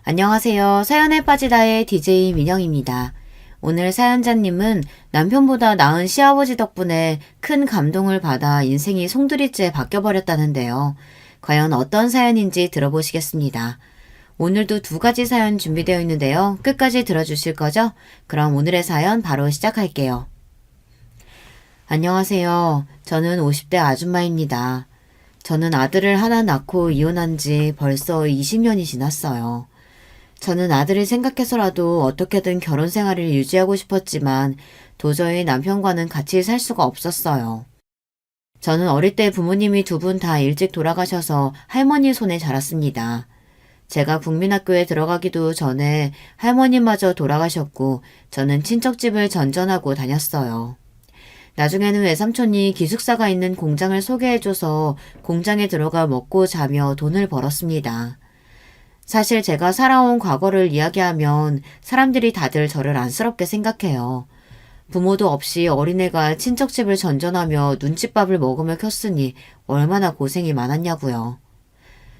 안녕하세요. 사연에 빠지다의 DJ 민영입니다. 오늘 사연자님은 남편보다 나은 시아버지 덕분에 큰 감동을 받아 인생이 송두리째 바뀌어버렸다는데요. 과연 어떤 사연인지 들어보시겠습니다. 오늘도 두 가지 사연 준비되어 있는데요. 끝까지 들어주실 거죠? 그럼 오늘의 사연 바로 시작할게요. 안녕하세요. 저는 50대 아줌마입니다. 저는 아들을 하나 낳고 이혼한 지 벌써 20년이 지났어요. 저는 아들을 생각해서라도 어떻게든 결혼 생활을 유지하고 싶었지만 도저히 남편과는 같이 살 수가 없었어요. 저는 어릴 때 부모님이 두 분 다 일찍 돌아가셔서 할머니 손에 자랐습니다. 제가 국민학교에 들어가기도 전에 할머니마저 돌아가셨고 저는 친척집을 전전하고 다녔어요. 나중에는 외삼촌이 기숙사가 있는 공장을 소개해줘서 공장에 들어가 먹고 자며 돈을 벌었습니다. 사실 제가 살아온 과거를 이야기하면 사람들이 다들 저를 안쓰럽게 생각해요. 부모도 없이 어린애가 친척집을 전전하며 눈칫밥을 먹으며 컸으니 얼마나 고생이 많았냐고요.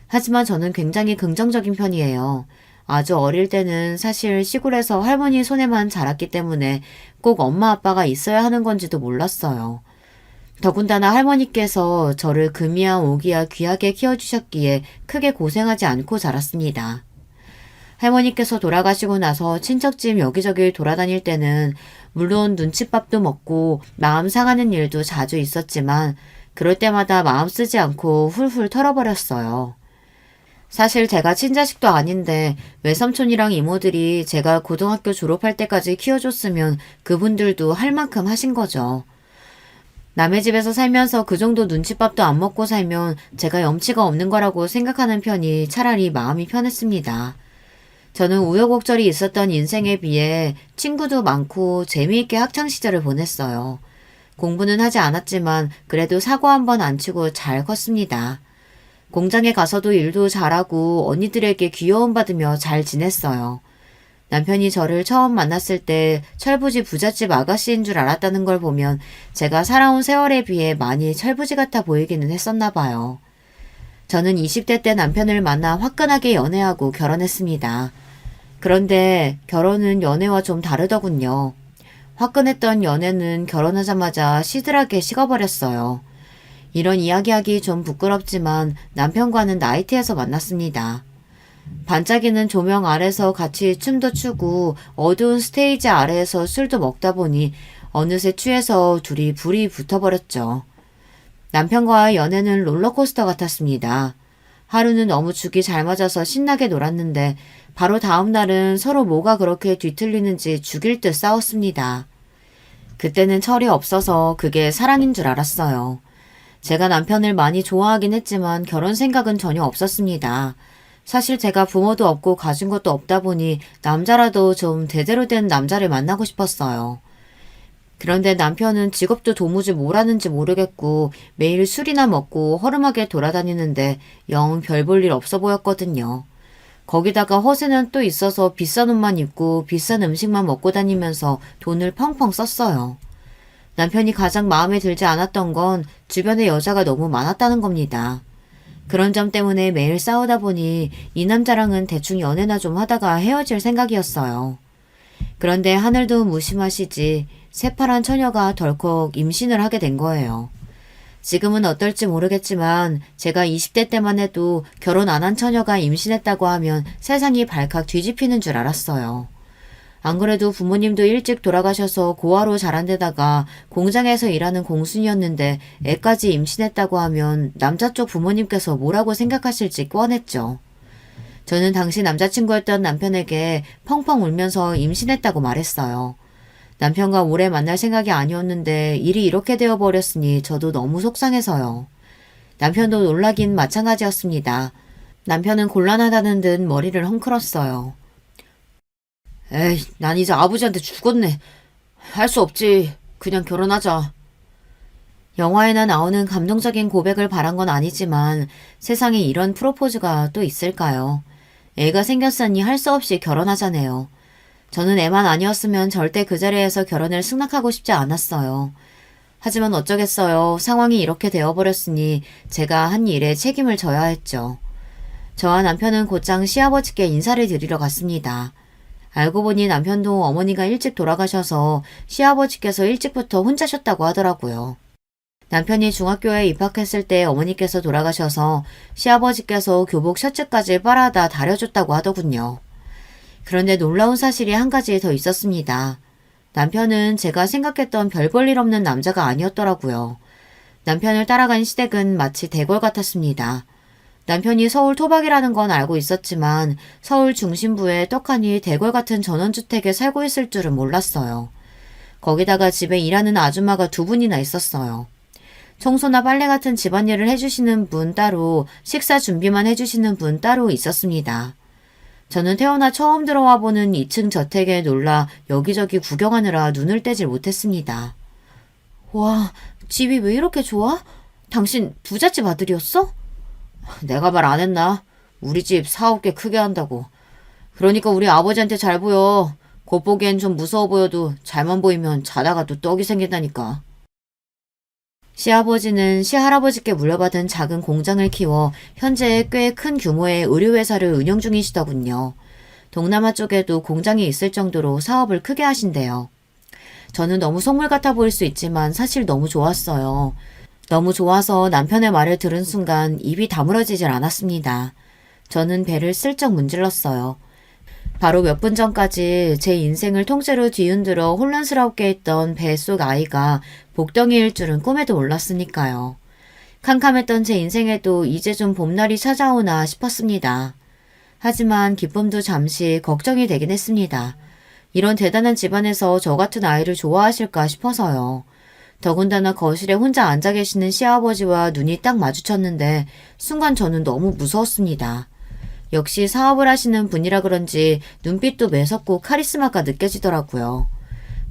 하지만 저는 굉장히 긍정적인 편이에요. 아주 어릴 때는 사실 시골에서 할머니 손에만 자랐기 때문에 꼭 엄마 아빠가 있어야 하는 건지도 몰랐어요. 더군다나 할머니께서 저를 금이야 오기야 귀하게 키워주셨기에 크게 고생하지 않고 자랐습니다. 할머니께서 돌아가시고 나서 친척집 여기저기 돌아다닐 때는 물론 눈칫밥도 먹고 마음 상하는 일도 자주 있었지만 그럴 때마다 마음 쓰지 않고 훌훌 털어버렸어요. 사실 제가 친자식도 아닌데 외삼촌이랑 이모들이 제가 고등학교 졸업할 때까지 키워줬으면 그분들도 할 만큼 하신 거죠. 남의 집에서 살면서 그 정도 눈칫밥도 안 먹고 살면 제가 염치가 없는 거라고 생각하는 편이 차라리 마음이 편했습니다. 저는 우여곡절이 있었던 인생에 비해 친구도 많고 재미있게 학창시절을 보냈어요. 공부는 하지 않았지만 그래도 사고 한 번 안 치고 잘 컸습니다. 공장에 가서도 일도 잘하고 언니들에게 귀여움 받으며 잘 지냈어요. 남편이 저를 처음 만났을 때 철부지 부잣집 아가씨인 줄 알았다는 걸 보면 제가 살아온 세월에 비해 많이 철부지 같아 보이기는 했었나 봐요. 저는 20대 때 남편을 만나 화끈하게 연애하고 결혼했습니다. 그런데 결혼은 연애와 좀 다르더군요. 화끈했던 연애는 결혼하자마자 시들하게 식어버렸어요. 이런 이야기하기 좀 부끄럽지만 남편과는 나이트에서 만났습니다. 반짝이는 조명 아래서 같이 춤도 추고 어두운 스테이지 아래에서 술도 먹다 보니 어느새 취해서 둘이 불이 붙어버렸죠. 남편과의 연애는 롤러코스터 같았습니다. 하루는 너무 죽이 잘 맞아서 신나게 놀았는데 바로 다음 날은 서로 뭐가 그렇게 뒤틀리는지 죽일 듯 싸웠습니다. 그때는 철이 없어서 그게 사랑인 줄 알았어요. 제가 남편을 많이 좋아하긴 했지만 결혼 생각은 전혀 없었습니다. 사실 제가 부모도 없고 가진 것도 없다 보니 남자라도 좀 제대로 된 남자를 만나고 싶었어요. 그런데 남편은 직업도 도무지 뭘 하는지 모르겠고 매일 술이나 먹고 허름하게 돌아다니는데 영 별 볼 일 없어 보였거든요. 거기다가 허세는 또 있어서 비싼 옷만 입고 비싼 음식만 먹고 다니면서 돈을 펑펑 썼어요. 남편이 가장 마음에 들지 않았던 건 주변에 여자가 너무 많았다는 겁니다. 그런 점 때문에 매일 싸우다 보니 이 남자랑은 대충 연애나 좀 하다가 헤어질 생각이었어요. 그런데 하늘도 무심하시지 새파란 처녀가 덜컥 임신을 하게 된 거예요. 지금은 어떨지 모르겠지만 제가 20대 때만 해도 결혼 안 한 처녀가 임신했다고 하면 세상이 발칵 뒤집히는 줄 알았어요. 안 그래도 부모님도 일찍 돌아가셔서 고아로 자란 데다가 공장에서 일하는 공순이었는데 애까지 임신했다고 하면 남자 쪽 부모님께서 뭐라고 생각하실지 뻔했죠. 저는 당시 남자친구였던 남편에게 펑펑 울면서 임신했다고 말했어요. 남편과 오래 만날 생각이 아니었는데 일이 이렇게 되어버렸으니 저도 너무 속상해서요. 남편도 놀라긴 마찬가지였습니다. 남편은 곤란하다는 듯 머리를 헝클었어요. 에이, 난 이제 아버지한테 죽었네. 할 수 없지. 그냥 결혼하자. 영화에나 나오는 감동적인 고백을 바란 건 아니지만 세상에 이런 프로포즈가 또 있을까요? 애가 생겼으니 할 수 없이 결혼하자네요. 저는 애만 아니었으면 절대 그 자리에서 결혼을 승낙하고 싶지 않았어요. 하지만 어쩌겠어요. 상황이 이렇게 되어버렸으니 제가 한 일에 책임을 져야 했죠. 저와 남편은 곧장 시아버지께 인사를 드리러 갔습니다. 알고 보니 남편도 어머니가 일찍 돌아가셔서 시아버지께서 일찍부터 혼자 쉬었다고 하더라고요. 남편이 중학교에 입학했을 때 어머니께서 돌아가셔서 시아버지께서 교복 셔츠까지 빨아다 다려줬다고 하더군요. 그런데 놀라운 사실이 한 가지 더 있었습니다. 남편은 제가 생각했던 별 볼 일 없는 남자가 아니었더라고요. 남편을 따라간 시댁은 마치 대궐 같았습니다. 남편이 서울 토박이라는 건 알고 있었지만 서울 중심부에 떡하니 대궐 같은 전원주택에 살고 있을 줄은 몰랐어요. 거기다가 집에 일하는 아줌마가 2분이나 있었어요. 청소나 빨래 같은 집안일을 해주시는 분 따로, 식사 준비만 해주시는 분 따로 있었습니다. 저는 태어나 처음 들어와 보는 2층 저택에 놀라 여기저기 구경하느라 눈을 떼질 못했습니다. 와, 집이 왜 이렇게 좋아? 당신 부잣집 아들이었어? 내가 말 안 했나? 우리 집 사업 꽤 크게 한다고. 그러니까 우리 아버지한테 잘 보여. 겉보기엔 좀 무서워 보여도 잘만 보이면 자다가 또 떡이 생긴다니까. 시아버지는 시할아버지께 물려받은 작은 공장을 키워 현재 꽤 큰 규모의 의류회사를 운영 중이시더군요. 동남아 쪽에도 공장이 있을 정도로 사업을 크게 하신대요. 저는 너무 속물 같아 보일 수 있지만 사실 너무 좋았어요. 너무 좋아서 남편의 말을 들은 순간 입이 다물어지질 않았습니다. 저는 배를 슬쩍 문질렀어요. 바로 몇 분 전까지 제 인생을 통째로 뒤흔들어 혼란스럽게 했던 뱃속 아이가 복덩이일 줄은 꿈에도 몰랐으니까요. 캄캄했던 제 인생에도 이제 좀 봄날이 찾아오나 싶었습니다. 하지만 기쁨도 잠시 걱정이 되긴 했습니다. 이런 대단한 집안에서 저 같은 아이를 좋아하실까 싶어서요. 더군다나 거실에 혼자 앉아 계시는 시아버지와 눈이 딱 마주쳤는데 순간 저는 너무 무서웠습니다. 역시 사업을 하시는 분이라 그런지 눈빛도 매섭고 카리스마가 느껴지더라고요.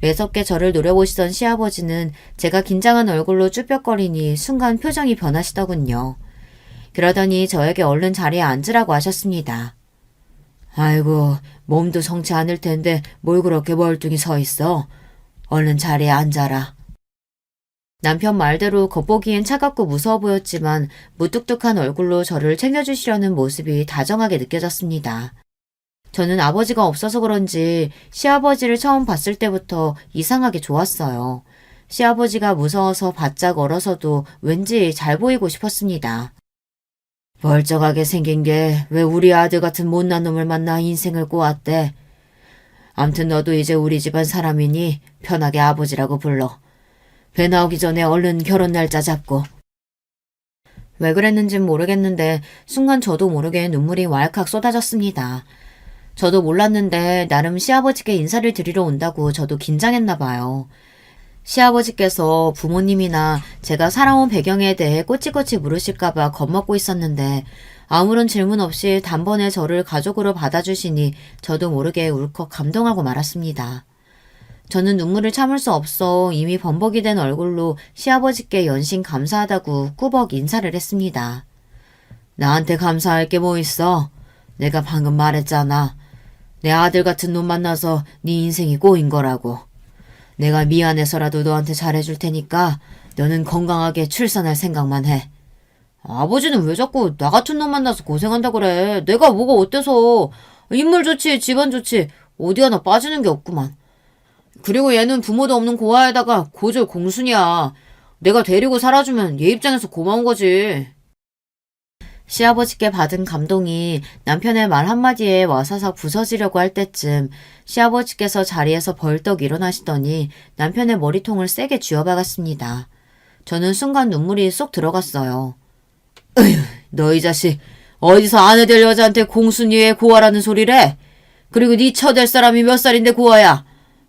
매섭게 저를 노려보시던 시아버지는 제가 긴장한 얼굴로 쭈뼛거리니 순간 표정이 변하시더군요. 그러더니 저에게 얼른 자리에 앉으라고 하셨습니다. 아이고, 몸도 성치 않을 텐데 뭘 그렇게 멀뚱히 서 있어. 얼른 자리에 앉아라. 남편 말대로 겉보기엔 차갑고 무서워 보였지만 무뚝뚝한 얼굴로 저를 챙겨주시려는 모습이 다정하게 느껴졌습니다. 저는 아버지가 없어서 그런지 시아버지를 처음 봤을 때부터 이상하게 좋았어요. 시아버지가 무서워서 바짝 얼어서도 왠지 잘 보이고 싶었습니다. 멀쩡하게 생긴 게 왜 우리 아들 같은 못난 놈을 만나 인생을 꼬았대. 암튼 너도 이제 우리 집안 사람이니 편하게 아버지라고 불러. 배 나오기 전에 얼른 결혼 날짜 잡고. 왜 그랬는진 모르겠는데 순간 저도 모르게 눈물이 왈칵 쏟아졌습니다. 저도 몰랐는데 나름 시아버지께 인사를 드리러 온다고 저도 긴장했나 봐요. 시아버지께서 부모님이나 제가 살아온 배경에 대해 꼬치꼬치 물으실까봐 겁먹고 있었는데 아무런 질문 없이 단번에 저를 가족으로 받아주시니 저도 모르게 울컥 감동하고 말았습니다. 저는 눈물을 참을 수 없어 이미 범벅이 된 얼굴로 시아버지께 연신 감사하다고 꾸벅 인사를 했습니다. 나한테 감사할 게 뭐 있어? 내가 방금 말했잖아. 내 아들 같은 놈 만나서 네 인생이 꼬인 거라고. 내가 미안해서라도 너한테 잘해줄 테니까 너는 건강하게 출산할 생각만 해. 아버지는 왜 자꾸 나 같은 놈 만나서 고생한다 그래. 내가 뭐가 어때서. 인물 좋지 집안 좋지 어디 하나 빠지는 게 없구만. 그리고 얘는 부모도 없는 고아에다가 고졸 공순이야. 내가 데리고 살아주면 얘 입장에서 고마운 거지. 시아버지께 받은 감동이 남편의 말 한마디에 와사삭 부서지려고 할 때쯤 시아버지께서 자리에서 벌떡 일어나시더니 남편의 머리통을 세게 쥐어박았습니다. 저는 순간 눈물이 쏙 들어갔어요. 으휴, 너 이 자식 어디서 아내 될 여자한테 공순이의 고아라는 소리래? 그리고 네 처될 사람이 몇 살인데 고아야?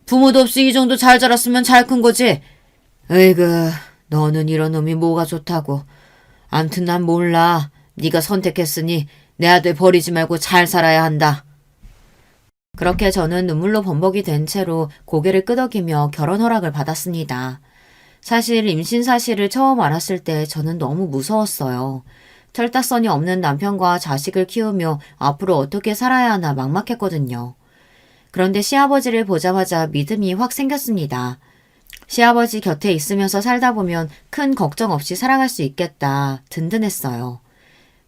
부모도 없이 이 정도 잘 자랐으면 잘 큰 거지. 으이그, 너는 이런 놈이 뭐가 좋다고. 암튼 난 몰라. 네가 선택했으니 내 아들 버리지 말고 잘 살아야 한다. 그렇게 저는 눈물로 범벅이 된 채로 고개를 끄덕이며 결혼 허락을 받았습니다. 사실 임신 사실을 처음 알았을 때 저는 너무 무서웠어요. 철딱선이 없는 남편과 자식을 키우며 앞으로 어떻게 살아야 하나 막막했거든요. 그런데 시아버지를 보자마자 믿음이 확 생겼습니다. 시아버지 곁에 있으면서 살다 보면 큰 걱정 없이 살아갈 수 있겠다. 든든했어요.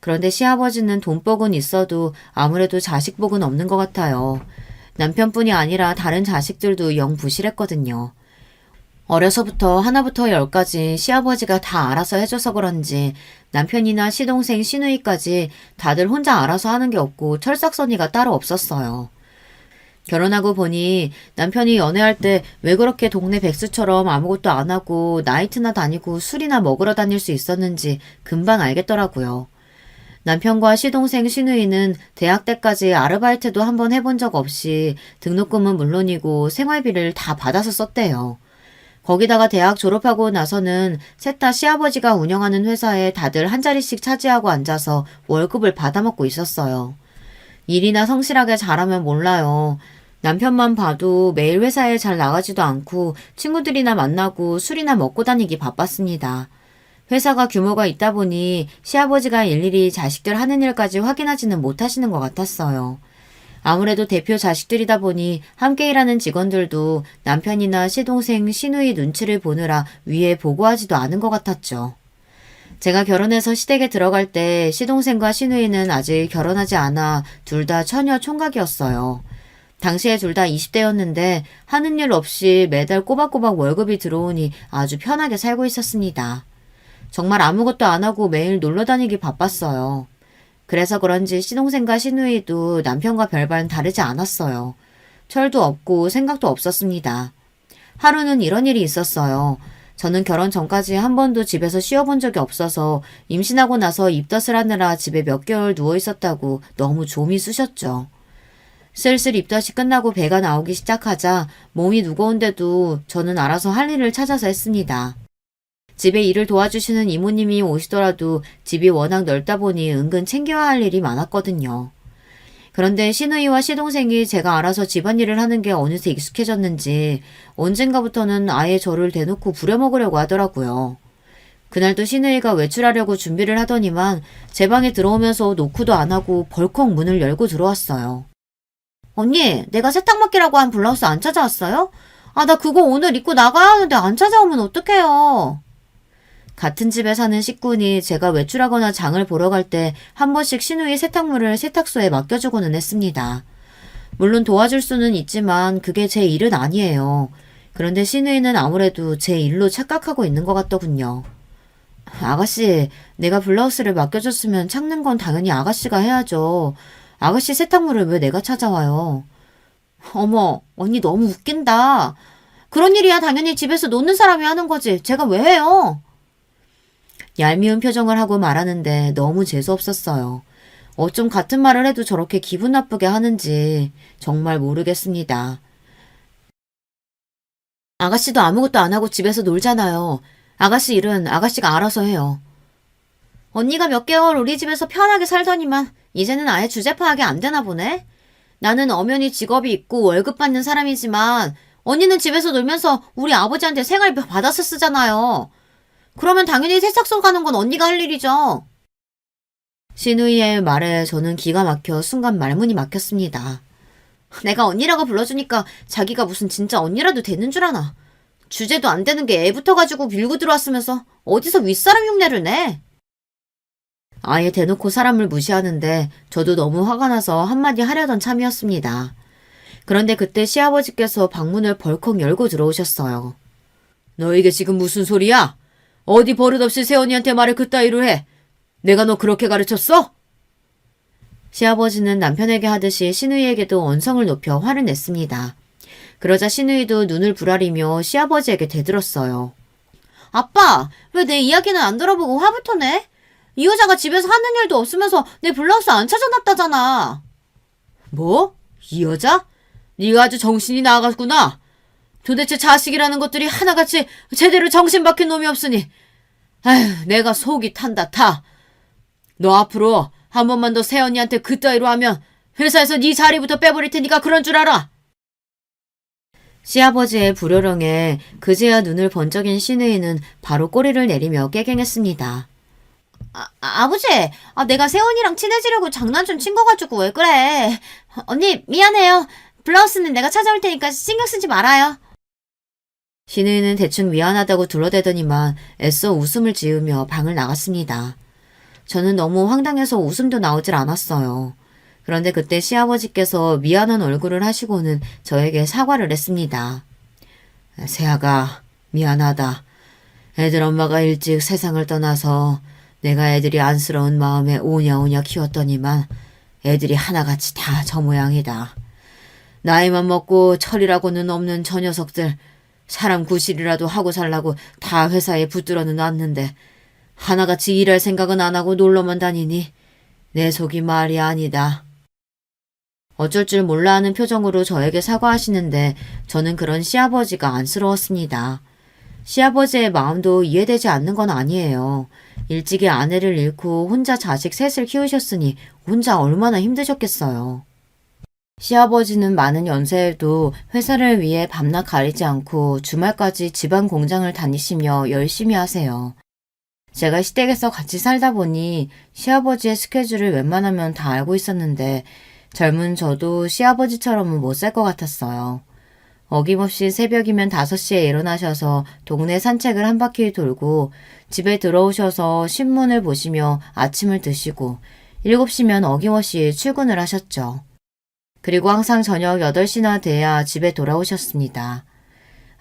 그런데 시아버지는 돈복은 있어도 아무래도 자식복은 없는 것 같아요. 남편뿐이 아니라 다른 자식들도 영 부실했거든요. 어려서부터 하나부터 열까지 시아버지가 다 알아서 해줘서 그런지 남편이나 시동생, 시누이까지 다들 혼자 알아서 하는 게 없고 철석서니가 따로 없었어요. 결혼하고 보니 남편이 연애할 때 왜 그렇게 동네 백수처럼 아무것도 안 하고 나이트나 다니고 술이나 먹으러 다닐 수 있었는지 금방 알겠더라고요. 남편과 시동생 시누이는 대학 때까지 아르바이트도 한번 해본 적 없이 등록금은 물론이고 생활비를 다 받아서 썼대요. 거기다가 대학 졸업하고 나서는 셋 다 시아버지가 운영하는 회사에 다들 한 자리씩 차지하고 앉아서 월급을 받아먹고 있었어요. 일이나 성실하게 잘하면 몰라요. 남편만 봐도 매일 회사에 잘 나가지도 않고 친구들이나 만나고 술이나 먹고 다니기 바빴습니다. 회사가 규모가 있다 보니 시아버지가 일일이 자식들 하는 일까지 확인하지는 못하시는 것 같았어요. 아무래도 대표 자식들이다 보니 함께 일하는 직원들도 남편이나 시동생, 시누이 눈치를 보느라 위에 보고하지도 않은 것 같았죠. 제가 결혼해서 시댁에 들어갈 때 시동생과 시누이는 아직 결혼하지 않아 둘 다 처녀 총각이었어요. 당시에 둘 다 20대였는데 하는 일 없이 매달 꼬박꼬박 월급이 들어오니 아주 편하게 살고 있었습니다. 정말 아무것도 안 하고 매일 놀러 다니기 바빴어요. 그래서 그런지 시동생과 시누이도 남편과 별반 다르지 않았어요. 철도 없고 생각도 없었습니다. 하루는 이런 일이 있었어요. 저는 결혼 전까지 한 번도 집에서 쉬어본 적이 없어서 임신하고 나서 입덧을 하느라 집에 몇 개월 누워 있었다고 너무 좀이 쑤셨죠. 슬슬 입덧이 끝나고 배가 나오기 시작하자 몸이 무거운데도 저는 알아서 할 일을 찾아서 했습니다. 집에 일을 도와주시는 이모님이 오시더라도 집이 워낙 넓다 보니 은근 챙겨야 할 일이 많았거든요. 그런데 시누이와 시동생이 제가 알아서 집안일을 하는 게 어느새 익숙해졌는지 언젠가부터는 아예 저를 대놓고 부려먹으려고 하더라고요. 그날도 시누이가 외출하려고 준비를 하더니만 제 방에 들어오면서 노크도 안 하고 벌컥 문을 열고 들어왔어요. 언니, 내가 세탁 맡기라고 한 블라우스 안 찾아왔어요? 아, 나 그거 오늘 입고 나가야 하는데 안 찾아오면 어떡해요? 같은 집에 사는 식구니 제가 외출하거나 장을 보러 갈 때 한 번씩 시누이 세탁물을 세탁소에 맡겨주고는 했습니다. 물론 도와줄 수는 있지만 그게 제 일은 아니에요. 그런데 시누이는 아무래도 제 일로 착각하고 있는 것 같더군요. 아가씨, 내가 블라우스를 맡겨줬으면 찾는 건 당연히 아가씨가 해야죠. 아가씨 세탁물을 왜 내가 찾아와요? 어머, 언니 너무 웃긴다. 그런 일이야 당연히 집에서 놓는 사람이 하는 거지. 제가 왜 해요? 얄미운 표정을 하고 말하는데 너무 재수없었어요. 어쩜 같은 말을 해도 저렇게 기분 나쁘게 하는지 정말 모르겠습니다. 아가씨도 아무것도 안 하고 집에서 놀잖아요. 아가씨 일은 아가씨가 알아서 해요. 언니가 몇 개월 우리 집에서 편하게 살더니만 이제는 아예 주제 파악이 안 되나 보네? 나는 엄연히 직업이 있고 월급 받는 사람이지만 언니는 집에서 놀면서 우리 아버지한테 생활비 받아서 쓰잖아요. 그러면 당연히 세탁소 가는 건 언니가 할 일이죠. 시누이의 말에 저는 기가 막혀 순간 말문이 막혔습니다. 내가 언니라고 불러주니까 자기가 무슨 진짜 언니라도 되는 줄 아나. 주제도 안 되는 게 애부터 가지고 밀고 들어왔으면서 어디서 윗사람 흉내를 내. 아예 대놓고 사람을 무시하는데 저도 너무 화가 나서 한마디 하려던 참이었습니다. 그런데 그때 시아버지께서 방문을 벌컥 열고 들어오셨어요. 너 이게 지금 무슨 소리야? 어디 버릇없이 새언니한테 말을 그따위로 해. 내가 너 그렇게 가르쳤어? 시아버지는 남편에게 하듯이 시누이에게도 언성을 높여 화를 냈습니다. 그러자 시누이도 눈을 부라리며 시아버지에게 대들었어요. 아빠, 왜 내 이야기는 안 들어보고 화부터 내? 이 여자가 집에서 하는 일도 없으면서 내 블라우스 안 찾아놨다잖아. 뭐? 이 여자? 네가 아주 정신이 나갔구나. 도대체 자식이라는 것들이 하나같이 제대로 정신 박힌 놈이 없으니 아휴 내가 속이 탄다 타. 너 앞으로 한 번만 더 새언니한테 그따위로 하면 회사에서 네 자리부터 빼버릴 테니까 그런 줄 알아. 시아버지의 불효령에 그제야 눈을 번쩍인 시누이는 바로 꼬리를 내리며 깨갱했습니다. 아버지, 내가 새언니랑 친해지려고 장난 좀 친 거 가지고 왜 그래. 언니 미안해요. 블라우스는 내가 찾아올 테니까 신경 쓰지 말아요. 시누이는 대충 미안하다고 둘러대더니만 애써 웃음을 지으며 방을 나갔습니다. 저는 너무 황당해서 웃음도 나오질 않았어요. 그런데 그때 시아버지께서 미안한 얼굴을 하시고는 저에게 사과를 했습니다. 세아가 미안하다. 애들 엄마가 일찍 세상을 떠나서 내가 애들이 안쓰러운 마음에 오냐오냐 키웠더니만 애들이 하나같이 다 저 모양이다. 나이만 먹고 철이라고는 없는 저 녀석들 사람 구실이라도 하고 살라고 다 회사에 붙들어는 놨는데 하나같이 일할 생각은 안 하고 놀러만 다니니 내 속이 말이 아니다. 어쩔 줄 몰라 하는 표정으로 저에게 사과하시는데 저는 그런 시아버지가 안쓰러웠습니다. 시아버지의 마음도 이해되지 않는 건 아니에요. 일찍이 아내를 잃고 혼자 자식 셋을 키우셨으니 혼자 얼마나 힘드셨겠어요. 시아버지는 많은 연세에도 회사를 위해 밤낮 가리지 않고 주말까지 집안 공장을 다니시며 열심히 하세요. 제가 시댁에서 같이 살다 보니 시아버지의 스케줄을 웬만하면 다 알고 있었는데 젊은 저도 시아버지처럼은 못 살 것 같았어요. 어김없이 새벽이면 5시에 일어나셔서 동네 산책을 한 바퀴 돌고 집에 들어오셔서 신문을 보시며 아침을 드시고 7시면 어김없이 출근을 하셨죠. 그리고 항상 저녁 8시나 돼야 집에 돌아오셨습니다.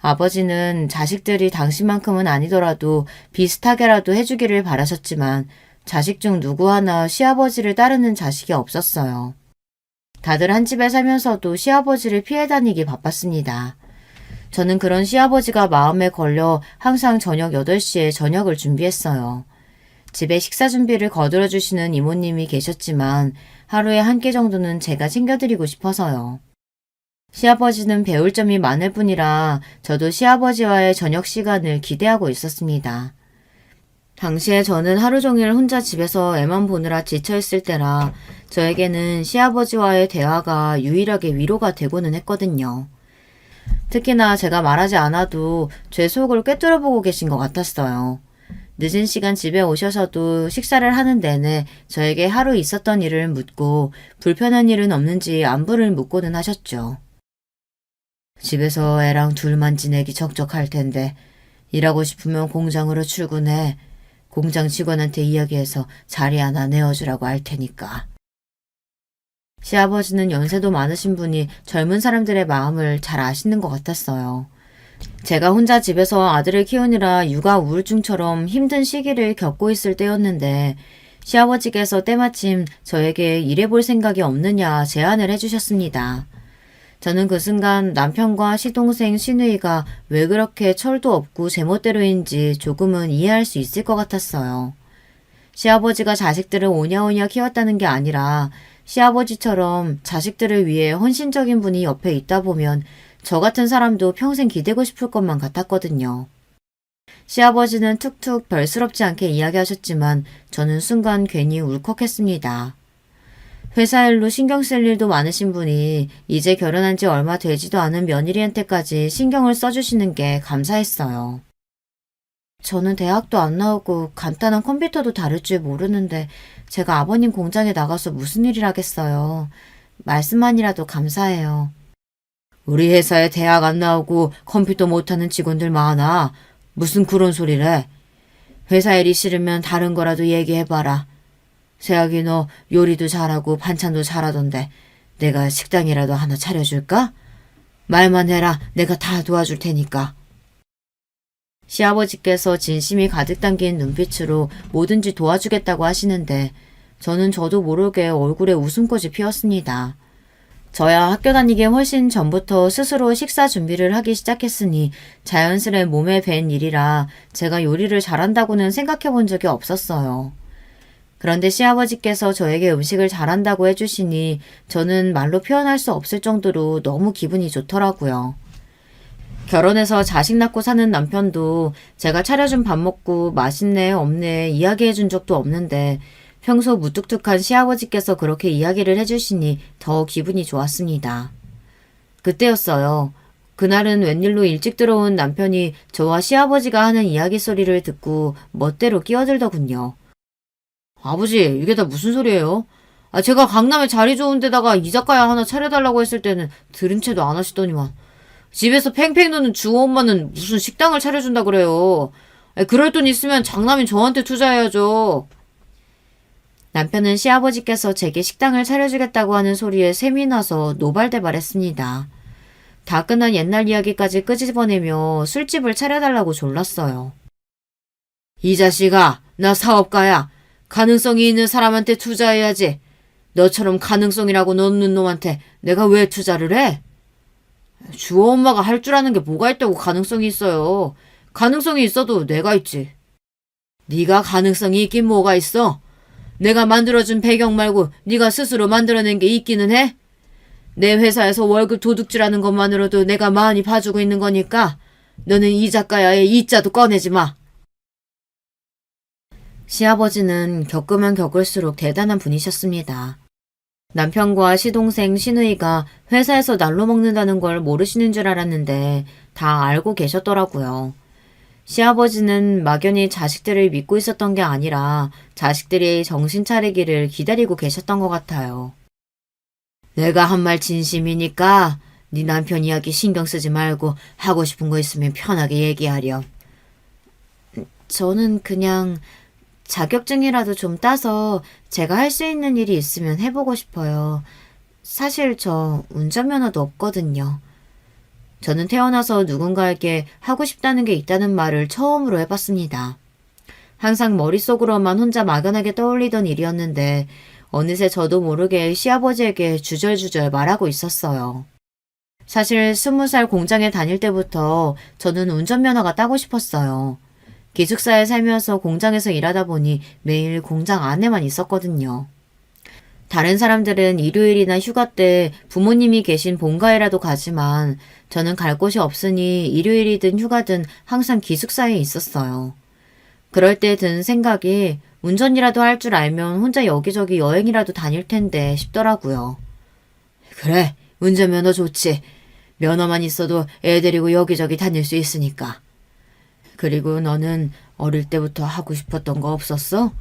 아버지는 자식들이 당신만큼은 아니더라도 비슷하게라도 해주기를 바라셨지만 자식 중 누구 하나 시아버지를 따르는 자식이 없었어요. 다들 한 집에 살면서도 시아버지를 피해 다니기 바빴습니다. 저는 그런 시아버지가 마음에 걸려 항상 저녁 8시에 저녁을 준비했어요. 집에 식사 준비를 거들어 주시는 이모님이 계셨지만 하루에 한 끼 정도는 제가 챙겨드리고 싶어서요. 시아버지는 배울 점이 많을 뿐이라 저도 시아버지와의 저녁 시간을 기대하고 있었습니다. 당시에 저는 하루 종일 혼자 집에서 애만 보느라 지쳐있을 때라 저에게는 시아버지와의 대화가 유일하게 위로가 되고는 했거든요. 특히나 제가 말하지 않아도 제 속을 꿰뚫어보고 계신 것 같았어요. 늦은 시간 집에 오셔서도 식사를 하는 내내 저에게 하루 있었던 일을 묻고 불편한 일은 없는지 안부를 묻고는 하셨죠. 집에서 애랑 둘만 지내기 적적할 텐데 일하고 싶으면 공장으로 출근해. 공장 직원한테 이야기해서 자리 하나 내어주라고 할 테니까. 시아버지는 연세도 많으신 분이 젊은 사람들의 마음을 잘 아시는 것 같았어요. 제가 혼자 집에서 아들을 키우느라 육아 우울증처럼 힘든 시기를 겪고 있을 때였는데 시아버지께서 때마침 저에게 일해볼 생각이 없느냐 제안을 해주셨습니다. 저는 그 순간 남편과 시동생 시누이가 왜 그렇게 철도 없고 제멋대로인지 조금은 이해할 수 있을 것 같았어요. 시아버지가 자식들을 오냐오냐 키웠다는 게 아니라 시아버지처럼 자식들을 위해 헌신적인 분이 옆에 있다 보면 저 같은 사람도 평생 기대고 싶을 것만 같았거든요. 시아버지는 툭툭 별스럽지 않게 이야기하셨지만 저는 순간 괜히 울컥했습니다. 회사 일로 신경 쓸 일도 많으신 분이 이제 결혼한 지 얼마 되지도 않은 며느리한테까지 신경을 써주시는 게 감사했어요. 저는 대학도 안 나오고 간단한 컴퓨터도 다룰 줄 모르는데 제가 아버님 공장에 나가서 무슨 일을 하겠어요. 말씀만이라도 감사해요. 우리 회사에 대학 안 나오고 컴퓨터 못하는 직원들 많아. 무슨 그런 소리래. 회사 일이 싫으면 다른 거라도 얘기해봐라. 세학이 너 요리도 잘하고 반찬도 잘하던데 내가 식당이라도 하나 차려줄까? 말만 해라. 내가 다 도와줄 테니까. 시아버지께서 진심이 가득 담긴 눈빛으로 뭐든지 도와주겠다고 하시는데 저도 모르게 얼굴에 웃음꽃이 피었습니다. 저야 학교 다니기 훨씬 전부터 스스로 식사 준비를 하기 시작했으니 자연스레 몸에 밴 일이라 제가 요리를 잘한다고는 생각해 본 적이 없었어요. 그런데 시아버지께서 저에게 음식을 잘한다고 해주시니 저는 말로 표현할 수 없을 정도로 너무 기분이 좋더라고요. 결혼해서 자식 낳고 사는 남편도 제가 차려준 밥 먹고 맛있네 없네 이야기해 준 적도 없는데 평소 무뚝뚝한 시아버지께서 그렇게 이야기를 해주시니 더 기분이 좋았습니다. 그때였어요. 그날은 웬일로 일찍 들어온 남편이 저와 시아버지가 하는 이야기 소리를 듣고 멋대로 끼어들더군요. 아버지, 이게 다 무슨 소리예요? 제가 강남에 자리 좋은 데다가 이자카야 하나 차려달라고 했을 때는 들은 채도 안 하시더니만 집에서 팽팽 도는 주호 엄마는 무슨 식당을 차려준다 그래요. 그럴 돈 있으면 장남인 저한테 투자해야죠. 남편은 시아버지께서 제게 식당을 차려주겠다고 하는 소리에 샘이 나서 노발대발했습니다. 다 끝난 옛날 이야기까지 끄집어내며 술집을 차려달라고 졸랐어요. 이 자식아, 나 사업가야. 가능성이 있는 사람한테 투자해야지. 너처럼 가능성이라고 넣는 놈한테 내가 왜 투자를 해? 주호 엄마가 할 줄 아는 게 뭐가 있다고 가능성이 있어요. 가능성이 있어도 내가 있지. 네가 가능성이 있긴 뭐가 있어? 내가 만들어준 배경 말고 네가 스스로 만들어낸 게 있기는 해? 내 회사에서 월급 도둑질하는 것만으로도 내가 많이 봐주고 있는 거니까 너는 이 작가야의 이자도 꺼내지 마. 시아버지는 겪으면 겪을수록 대단한 분이셨습니다. 남편과 시동생 시누이가 회사에서 날로 먹는다는 걸 모르시는 줄 알았는데 다 알고 계셨더라고요. 시아버지는 막연히 자식들을 믿고 있었던 게 아니라 자식들이 정신 차리기를 기다리고 계셨던 것 같아요. 내가 한 말 진심이니까 네 남편 이야기 신경 쓰지 말고 하고 싶은 거 있으면 편하게 얘기하렴. 저는 그냥 자격증이라도 좀 따서 제가 할 수 있는 일이 있으면 해보고 싶어요. 사실 저 운전면허도 없거든요. 저는 태어나서 누군가에게 하고 싶다는 게 있다는 말을 처음으로 해봤습니다. 항상 머릿속으로만 혼자 막연하게 떠올리던 일이었는데 어느새 저도 모르게 시아버지에게 주절주절 말하고 있었어요. 사실 20살 공장에 다닐 때부터 저는 운전면허가 따고 싶었어요. 기숙사에 살면서 공장에서 일하다 보니 매일 공장 안에만 있었거든요. 다른 사람들은 일요일이나 휴가 때 부모님이 계신 본가에라도 가지만 저는 갈 곳이 없으니 일요일이든 휴가든 항상 기숙사에 있었어요. 그럴 때 든 생각이 운전이라도 할 줄 알면 혼자 여기저기 여행이라도 다닐 텐데 싶더라고요. 그래, 운전면허 좋지. 면허만 있어도 애 데리고 여기저기 다닐 수 있으니까. 그리고 너는 어릴 때부터 하고 싶었던 거 없었어?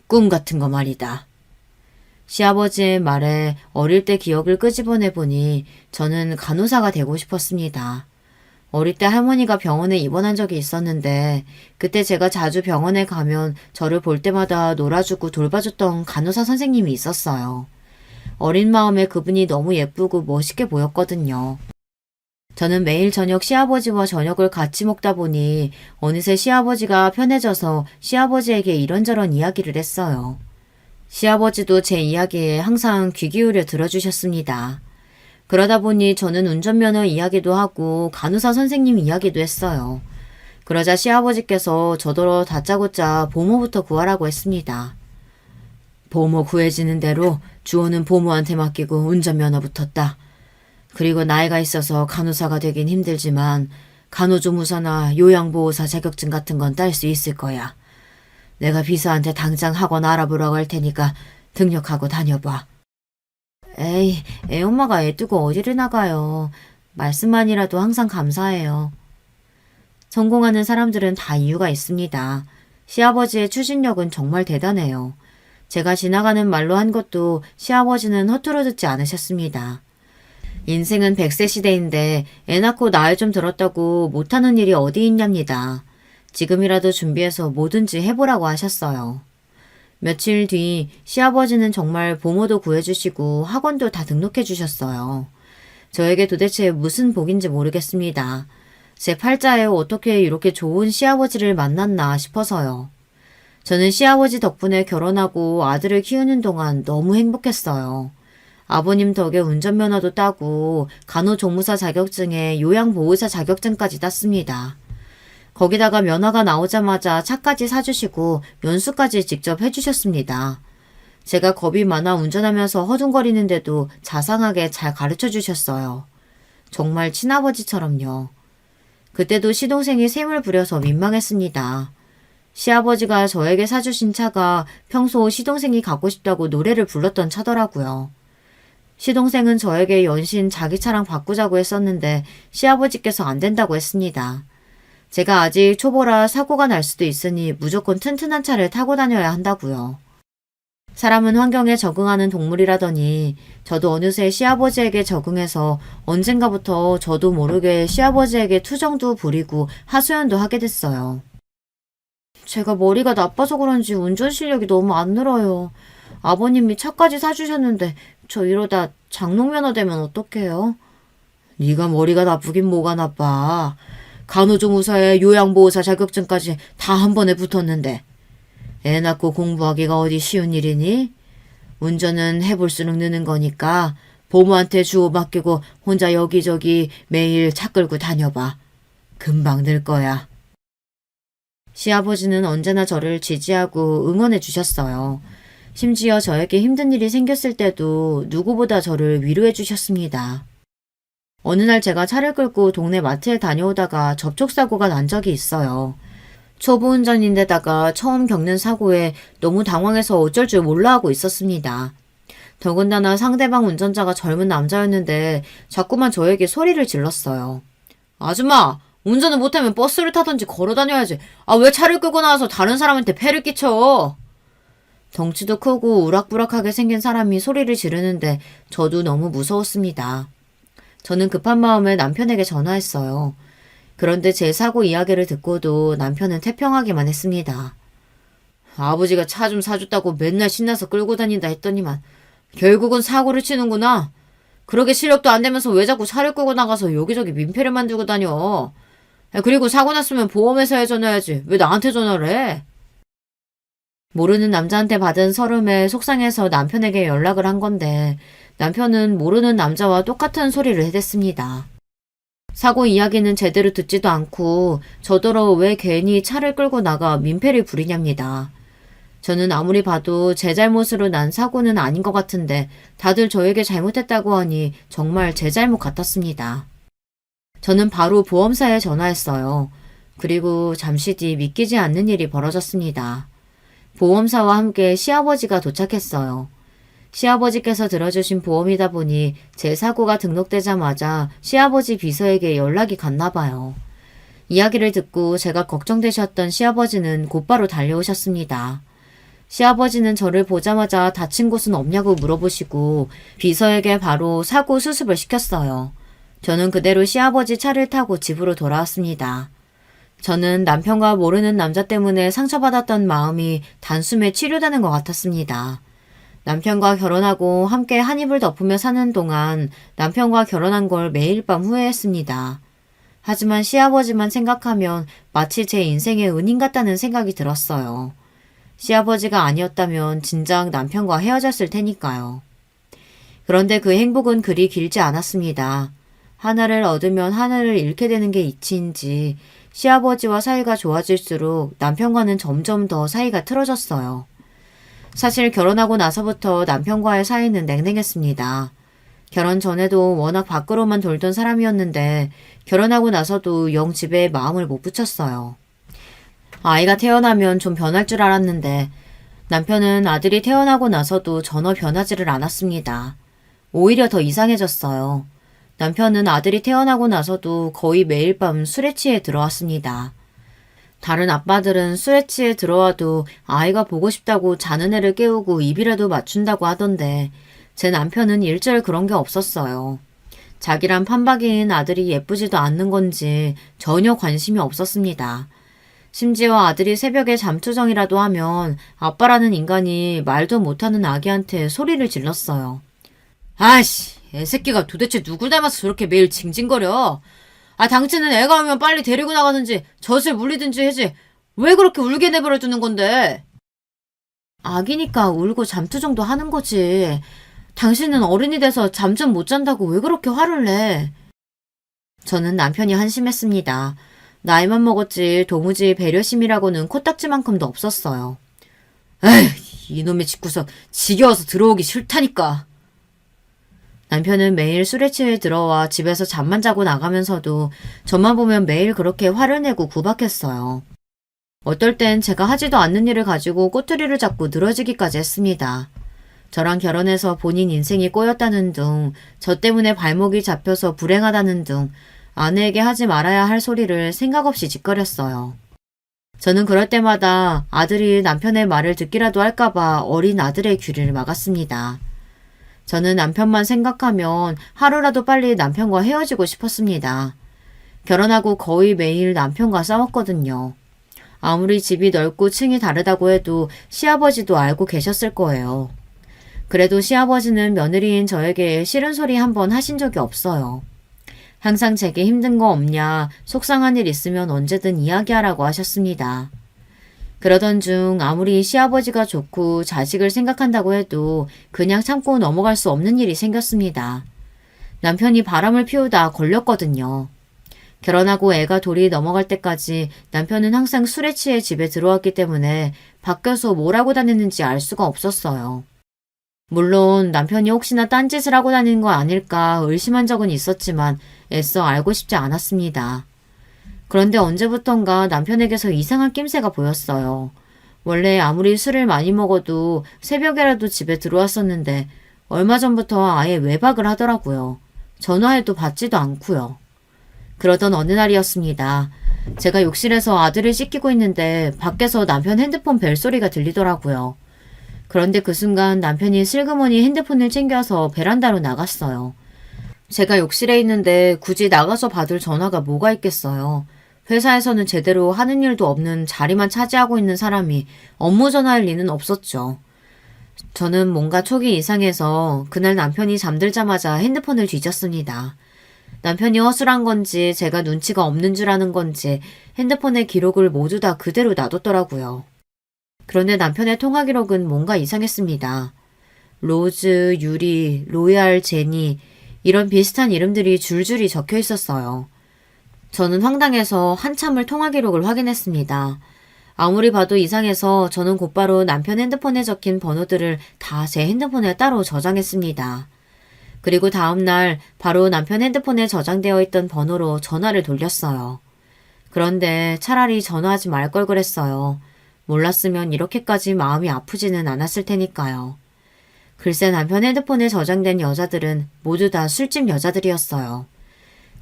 꿈 같은 거 말이다. 시아버지의 말에 어릴 때 기억을 끄집어내보니 저는 간호사가 되고 싶었습니다. 어릴 때 할머니가 병원에 입원한 적이 있었는데 그때 제가 자주 병원에 가면 저를 볼 때마다 놀아주고 돌봐줬던 간호사 선생님이 있었어요. 어린 마음에 그분이 너무 예쁘고 멋있게 보였거든요. 저는 매일 저녁 시아버지와 저녁을 같이 먹다 보니 어느새 시아버지가 편해져서 시아버지에게 이런저런 이야기를 했어요. 시아버지도 제 이야기에 항상 귀 기울여 들어주셨습니다. 그러다 보니 저는 운전면허 이야기도 하고 간호사 선생님 이야기도 했어요. 그러자 시아버지께서 저더러 다짜고짜 보모부터 구하라고 했습니다. 보모 구해지는 대로 주호는 보모한테 맡기고 운전면허부터 따. 그리고 나이가 있어서 간호사가 되긴 힘들지만 간호조무사나 요양보호사 자격증 같은 건 딸 수 있을 거야. 내가 비서한테 당장 학원 알아보라고 할 테니까 등록하고 다녀봐. 에이, 애엄마가 애 두고 어디를 나가요. 말씀만이라도 항상 감사해요. 성공하는 사람들은 다 이유가 있습니다. 시아버지의 추진력은 정말 대단해요. 제가 지나가는 말로 한 것도 시아버지는 허투루 듣지 않으셨습니다. 인생은 100세 시대인데 애 낳고 나이 좀 들었다고 못하는 일이 어디 있냐입니다. 지금이라도 준비해서 뭐든지 해보라고 하셨어요. 며칠 뒤 시아버지는 정말 보모도 구해주시고 학원도 다 등록해 주셨어요. 저에게 도대체 무슨 복인지 모르겠습니다. 제 팔자에 어떻게 이렇게 좋은 시아버지를 만났나 싶어서요. 저는 시아버지 덕분에 결혼하고 아들을 키우는 동안 너무 행복했어요. 아버님 덕에 운전면허도 따고 간호조무사 자격증에 요양보호사 자격증까지 땄습니다. 거기다가 면허가 나오자마자 차까지 사주시고 연수까지 직접 해주셨습니다. 제가 겁이 많아 운전하면서 허둥거리는데도 자상하게 잘 가르쳐 주셨어요. 정말 친아버지처럼요. 그때도 시동생이 셈을 부려서 민망했습니다. 시아버지가 저에게 사주신 차가 평소 시동생이 갖고 싶다고 노래를 불렀던 차더라고요. 시동생은 저에게 연신 자기 차랑 바꾸자고 했었는데 시아버지께서 안 된다고 했습니다. 제가 아직 초보라 사고가 날 수도 있으니 무조건 튼튼한 차를 타고 다녀야 한다고요. 사람은 환경에 적응하는 동물이라더니 저도 어느새 시아버지에게 적응해서 언젠가부터 저도 모르게 시아버지에게 투정도 부리고 하소연도 하게 됐어요. 제가 머리가 나빠서 그런지 운전 실력이 너무 안 늘어요. 아버님이 차까지 사주셨는데 저 이러다 장롱면허 되면 어떡해요? 네가 머리가 나쁘긴 뭐가 나빠. 간호조무사에 요양보호사 자격증까지 다 한 번에 붙었는데 애 낳고 공부하기가 어디 쉬운 일이니? 운전은 해볼수록 느는 거니까 보모한테 주워 맡기고 혼자 여기저기 매일 차 끌고 다녀봐. 금방 늘 거야. 시아버지는 언제나 저를 지지하고 응원해 주셨어요. 심지어 저에게 힘든 일이 생겼을 때도 누구보다 저를 위로해 주셨습니다. 어느 날 제가 차를 끌고 동네 마트에 다녀오다가 접촉사고가 난 적이 있어요. 초보 운전인데다가 처음 겪는 사고에 너무 당황해서 어쩔 줄 몰라 하고 있었습니다. 더군다나 상대방 운전자가 젊은 남자였는데 자꾸만 저에게 소리를 질렀어요. 아줌마! 운전을 못하면 버스를 타든지 걸어 다녀야지. 아, 왜 차를 끌고 나와서 다른 사람한테 폐를 끼쳐? 덩치도 크고 우락부락하게 생긴 사람이 소리를 지르는데 저도 너무 무서웠습니다. 저는 급한 마음에 남편에게 전화했어요. 그런데 제 사고 이야기를 듣고도 남편은 태평하기만 했습니다. 아버지가 차 좀 사줬다고 맨날 신나서 끌고 다닌다 했더니만 결국은 사고를 치는구나. 그러게 실력도 안 되면서 왜 자꾸 차를 끌고 나가서 여기저기 민폐를 만들고 다녀. 그리고 사고 났으면 보험회사에 전화해야지. 왜 나한테 전화를 해? 모르는 남자한테 받은 서름에 속상해서 남편에게 연락을 한 건데 남편은 모르는 남자와 똑같은 소리를 해댔습니다. 사고 이야기는 제대로 듣지도 않고 저더러 왜 괜히 차를 끌고 나가 민폐를 부리냐입니다. 저는 아무리 봐도 제 잘못으로 난 사고는 아닌 것 같은데 다들 저에게 잘못했다고 하니 정말 제 잘못 같았습니다. 저는 바로 보험사에 전화했어요. 그리고 잠시 뒤 믿기지 않는 일이 벌어졌습니다. 보험사와 함께 시아버지가 도착했어요. 시아버지께서 들어주신 보험이다 보니 제 사고가 등록되자마자 시아버지 비서에게 연락이 갔나 봐요. 이야기를 듣고 제가 걱정되셨던 시아버지는 곧바로 달려오셨습니다. 시아버지는 저를 보자마자 다친 곳은 없냐고 물어보시고 비서에게 바로 사고 수습을 시켰어요. 저는 그대로 시아버지 차를 타고 집으로 돌아왔습니다. 저는 남편과 모르는 남자 때문에 상처받았던 마음이 단숨에 치료되는 것 같았습니다. 남편과 결혼하고 함께 한 이불 덮으며 사는 동안 남편과 결혼한 걸 매일 밤 후회했습니다. 하지만 시아버지만 생각하면 마치 제 인생의 은인 같다는 생각이 들었어요. 시아버지가 아니었다면 진작 남편과 헤어졌을 테니까요. 그런데 그 행복은 그리 길지 않았습니다. 하나를 얻으면 하나를 잃게 되는 게 이치인지 시아버지와 사이가 좋아질수록 남편과는 점점 더 사이가 틀어졌어요. 사실 결혼하고 나서부터 남편과의 사이는 냉랭했습니다. 결혼 전에도 워낙 밖으로만 돌던 사람이었는데 결혼하고 나서도 영 집에 마음을 못 붙였어요. 아이가 태어나면 좀 변할 줄 알았는데 남편은 아들이 태어나고 나서도 전혀 변하지를 않았습니다. 오히려 더 이상해졌어요. 남편은 아들이 태어나고 나서도 거의 매일 밤 술에 취해 들어왔습니다. 다른 아빠들은 술에 취해 들어와도 아이가 보고 싶다고 자는 애를 깨우고 입이라도 맞춘다고 하던데 제 남편은 일절 그런 게 없었어요. 자기란 판박이인 아들이 예쁘지도 않는 건지 전혀 관심이 없었습니다. 심지어 아들이 새벽에 잠투정이라도 하면 아빠라는 인간이 말도 못하는 아기한테 소리를 질렀어요. 아이씨, 애새끼가 도대체 누굴 닮아서 저렇게 매일 징징거려. 아, 당신은 애가 오면 빨리 데리고 나가든지 젖을 물리든지 해지. 왜 그렇게 울게 내버려 두는 건데? 아기니까 울고 잠투정도 하는 거지. 당신은 어른이 돼서 잠 좀 못 잔다고 왜 그렇게 화를 내? 저는 남편이 한심했습니다. 나이만 먹었지 도무지 배려심이라고는 코딱지만큼도 없었어요. 에이, 이놈의 집구석 지겨워서 들어오기 싫다니까. 남편은 매일 술에 취해 들어와 집에서 잠만 자고 나가면서도 저만 보면 매일 그렇게 화를 내고 구박했어요. 어떨 땐 제가 하지도 않는 일을 가지고 꼬투리를 잡고 늘어지기까지 했습니다. 저랑 결혼해서 본인 인생이 꼬였다는 둥, 저 때문에 발목이 잡혀서 불행하다는 둥, 아내에게 하지 말아야 할 소리를 생각 없이 짓거렸어요. 저는 그럴 때마다 아들이 남편의 말을 듣기라도 할까봐 어린 아들의 귀를 막았습니다. 저는 남편만 생각하면 하루라도 빨리 남편과 헤어지고 싶었습니다. 결혼하고 거의 매일 남편과 싸웠거든요. 아무리 집이 넓고 층이 다르다고 해도 시아버지도 알고 계셨을 거예요. 그래도 시아버지는 며느리인 저에게 싫은 소리 한 번 하신 적이 없어요. 항상 제게 힘든 거 없냐, 속상한 일 있으면 언제든 이야기하라고 하셨습니다. 그러던 중 아무리 시아버지가 좋고 자식을 생각한다고 해도 그냥 참고 넘어갈 수 없는 일이 생겼습니다. 남편이 바람을 피우다 걸렸거든요. 결혼하고 애가 돌이 넘어갈 때까지 남편은 항상 술에 취해 집에 들어왔기 때문에 밖에서 뭘 하고 다녔는지 알 수가 없었어요. 물론 남편이 혹시나 딴짓을 하고 다니는 거 아닐까 의심한 적은 있었지만 애써 알고 싶지 않았습니다. 그런데 언제부턴가 남편에게서 이상한 낌새가 보였어요. 원래 아무리 술을 많이 먹어도 새벽에라도 집에 들어왔었는데 얼마 전부터 아예 외박을 하더라고요. 전화해도 받지도 않고요. 그러던 어느 날이었습니다. 제가 욕실에서 아들을 씻기고 있는데 밖에서 남편 핸드폰 벨소리가 들리더라고요. 그런데 그 순간 남편이 슬그머니 핸드폰을 챙겨서 베란다로 나갔어요. 제가 욕실에 있는데 굳이 나가서 받을 전화가 뭐가 있겠어요. 회사에서는 제대로 하는 일도 없는 자리만 차지하고 있는 사람이 업무 전화할 리는 없었죠. 저는 뭔가 촉이 이상해서 그날 남편이 잠들자마자 핸드폰을 뒤졌습니다. 남편이 허술한 건지 제가 눈치가 없는 줄 아는 건지 핸드폰의 기록을 모두 다 그대로 놔뒀더라고요. 그런데 남편의 통화 기록은 뭔가 이상했습니다. 로즈, 유리, 로얄, 제니 이런 비슷한 이름들이 줄줄이 적혀 있었어요. 저는 황당해서 한참을 통화 기록을 확인했습니다. 아무리 봐도 이상해서 저는 곧바로 남편 핸드폰에 적힌 번호들을 다 제 핸드폰에 따로 저장했습니다. 그리고 다음날 바로 남편 핸드폰에 저장되어 있던 번호로 전화를 돌렸어요. 그런데 차라리 전화하지 말 걸 그랬어요. 몰랐으면 이렇게까지 마음이 아프지는 않았을 테니까요. 글쎄 남편 핸드폰에 저장된 여자들은 모두 다 술집 여자들이었어요.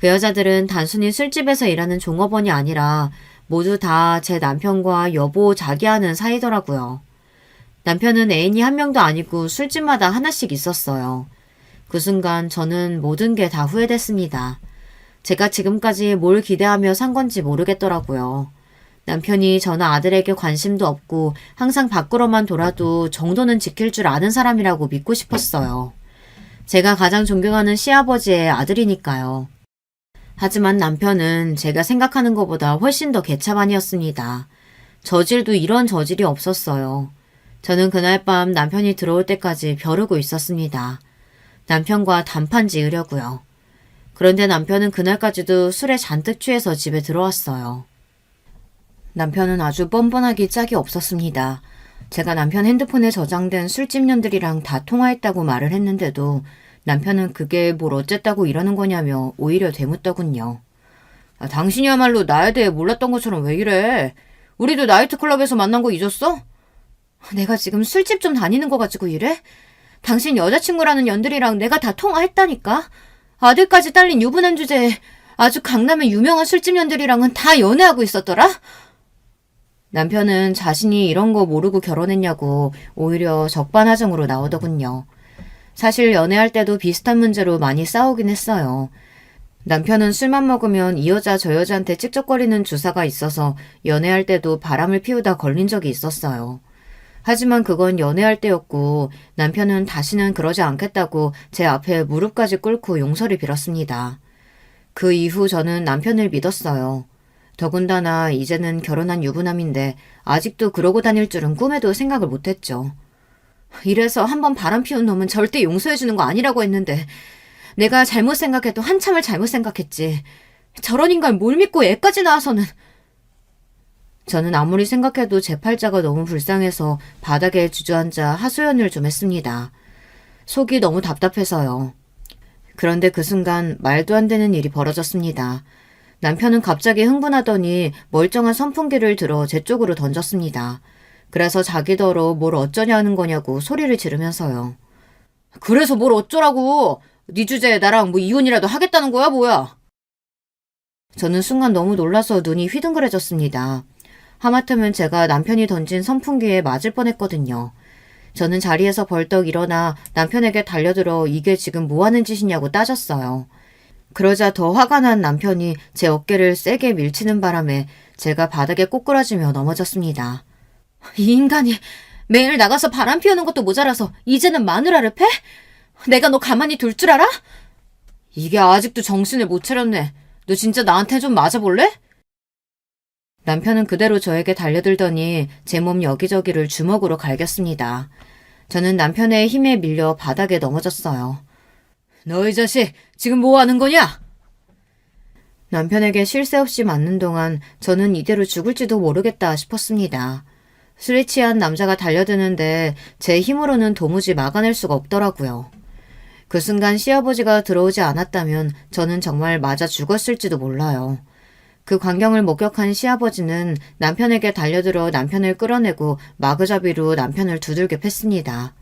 그 여자들은 단순히 술집에서 일하는 종업원이 아니라 모두 다 제 남편과 여보 자기 하는 사이더라고요. 남편은 애인이 한 명도 아니고 술집마다 하나씩 있었어요. 그 순간 저는 모든 게 다 후회됐습니다. 제가 지금까지 뭘 기대하며 산 건지 모르겠더라고요. 남편이 저나 아들에게 관심도 없고 항상 밖으로만 돌아도 정도는 지킬 줄 아는 사람이라고 믿고 싶었어요. 제가 가장 존경하는 시아버지의 아들이니까요. 하지만 남편은 제가 생각하는 것보다 훨씬 더 개차반이었습니다. 저질도 이런 저질이 없었어요. 저는 그날 밤 남편이 들어올 때까지 벼르고 있었습니다. 남편과 단판 지으려고요. 그런데 남편은 그날까지도 술에 잔뜩 취해서 집에 들어왔어요. 남편은 아주 뻔뻔하기 짝이 없었습니다. 제가 남편 핸드폰에 저장된 술집년들이랑 다 통화했다고 말을 했는데도 남편은 그게 뭘 어쨌다고 이러는 거냐며 오히려 되묻더군요. 당신이야말로 나에 대해 몰랐던 것처럼 왜 이래? 우리도 나이트클럽에서 만난 거 잊었어? 내가 지금 술집 좀 다니는 거 가지고 이래? 당신 여자친구라는 년들이랑 내가 다 통화했다니까? 아들까지 딸린 유부남 주제에 아주 강남의 유명한 술집 년들이랑은 다 연애하고 있었더라? 남편은 자신이 이런 거 모르고 결혼했냐고 오히려 적반하장으로 나오더군요. 사실 연애할 때도 비슷한 문제로 많이 싸우긴 했어요. 남편은 술만 먹으면 이 여자 저 여자한테 찝쩍거리는 주사가 있어서 연애할 때도 바람을 피우다 걸린 적이 있었어요. 하지만 그건 연애할 때였고 남편은 다시는 그러지 않겠다고 제 앞에 무릎까지 꿇고 용서를 빌었습니다. 그 이후 저는 남편을 믿었어요. 더군다나 이제는 결혼한 유부남인데 아직도 그러고 다닐 줄은 꿈에도 생각을 못했죠. 이래서 한번 바람 피운 놈은 절대 용서해주는 거 아니라고 했는데 내가 잘못 생각해도 한참을 잘못 생각했지. 저런 인간 뭘 믿고 애까지 낳아서는. 저는 아무리 생각해도 제 팔자가 너무 불쌍해서 바닥에 주저앉아 하소연을 좀 했습니다. 속이 너무 답답해서요. 그런데 그 순간 말도 안 되는 일이 벌어졌습니다. 남편은 갑자기 흥분하더니 멀쩡한 선풍기를 들어 제 쪽으로 던졌습니다. 그래서 자기더러 뭘 어쩌냐는 거냐고 소리를 지르면서요. 그래서 뭘 어쩌라고! 네 주제에 나랑 뭐 이혼이라도 하겠다는 거야 뭐야? 저는 순간 너무 놀라서 눈이 휘둥그레졌습니다. 하마터면 제가 남편이 던진 선풍기에 맞을 뻔했거든요. 저는 자리에서 벌떡 일어나 남편에게 달려들어 이게 지금 뭐 하는 짓이냐고 따졌어요. 그러자 더 화가 난 남편이 제 어깨를 세게 밀치는 바람에 제가 바닥에 꼬꾸라지며 넘어졌습니다. 이 인간이 매일 나가서 바람 피우는 것도 모자라서 이제는 마누라를 패? 내가 너 가만히 둘 줄 알아? 이게 아직도 정신을 못 차렸네. 너 진짜 나한테 좀 맞아볼래? 남편은 그대로 저에게 달려들더니 제 몸 여기저기를 주먹으로 갈겼습니다. 저는 남편의 힘에 밀려 바닥에 넘어졌어요. 너 이 자식, 지금 뭐 하는 거냐? 남편에게 쉴 새 없이 맞는 동안 저는 이대로 죽을지도 모르겠다 싶었습니다. 술에 취한 남자가 달려드는데 제 힘으로는 도무지 막아낼 수가 없더라고요. 그 순간 시아버지가 들어오지 않았다면 저는 정말 맞아 죽었을지도 몰라요. 그 광경을 목격한 시아버지는 남편에게 달려들어 남편을 끌어내고 마구잡이로 남편을 두들겨 팼습니다.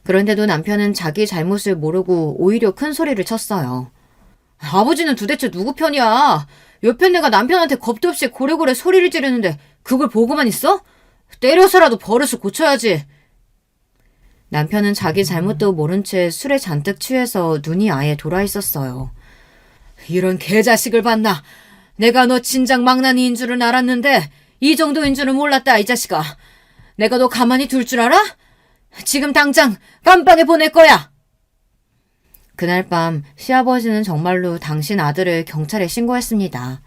그런데도 남편은 자기 잘못을 모르고 오히려 큰 소리를 쳤어요. 아버지는 도대체 누구 편이야? 옆에 내가 남편한테 겁도 없이 고래고래 소리를 지르는데 그걸 보고만 있어? 때려서라도 버릇을 고쳐야지. 남편은 자기 잘못도 모른 채 술에 잔뜩 취해서 눈이 아예 돌아 있었어요. 이런 개자식을 봤나? 내가 너 진작 망나니인 줄은 알았는데 이 정도인 줄은 몰랐다, 이 자식아. 내가 너 가만히 둘 줄 알아? 지금 당장 감방에 보낼 거야. 그날 밤 시아버지는 정말로 당신 아들을 경찰에 신고했습니다.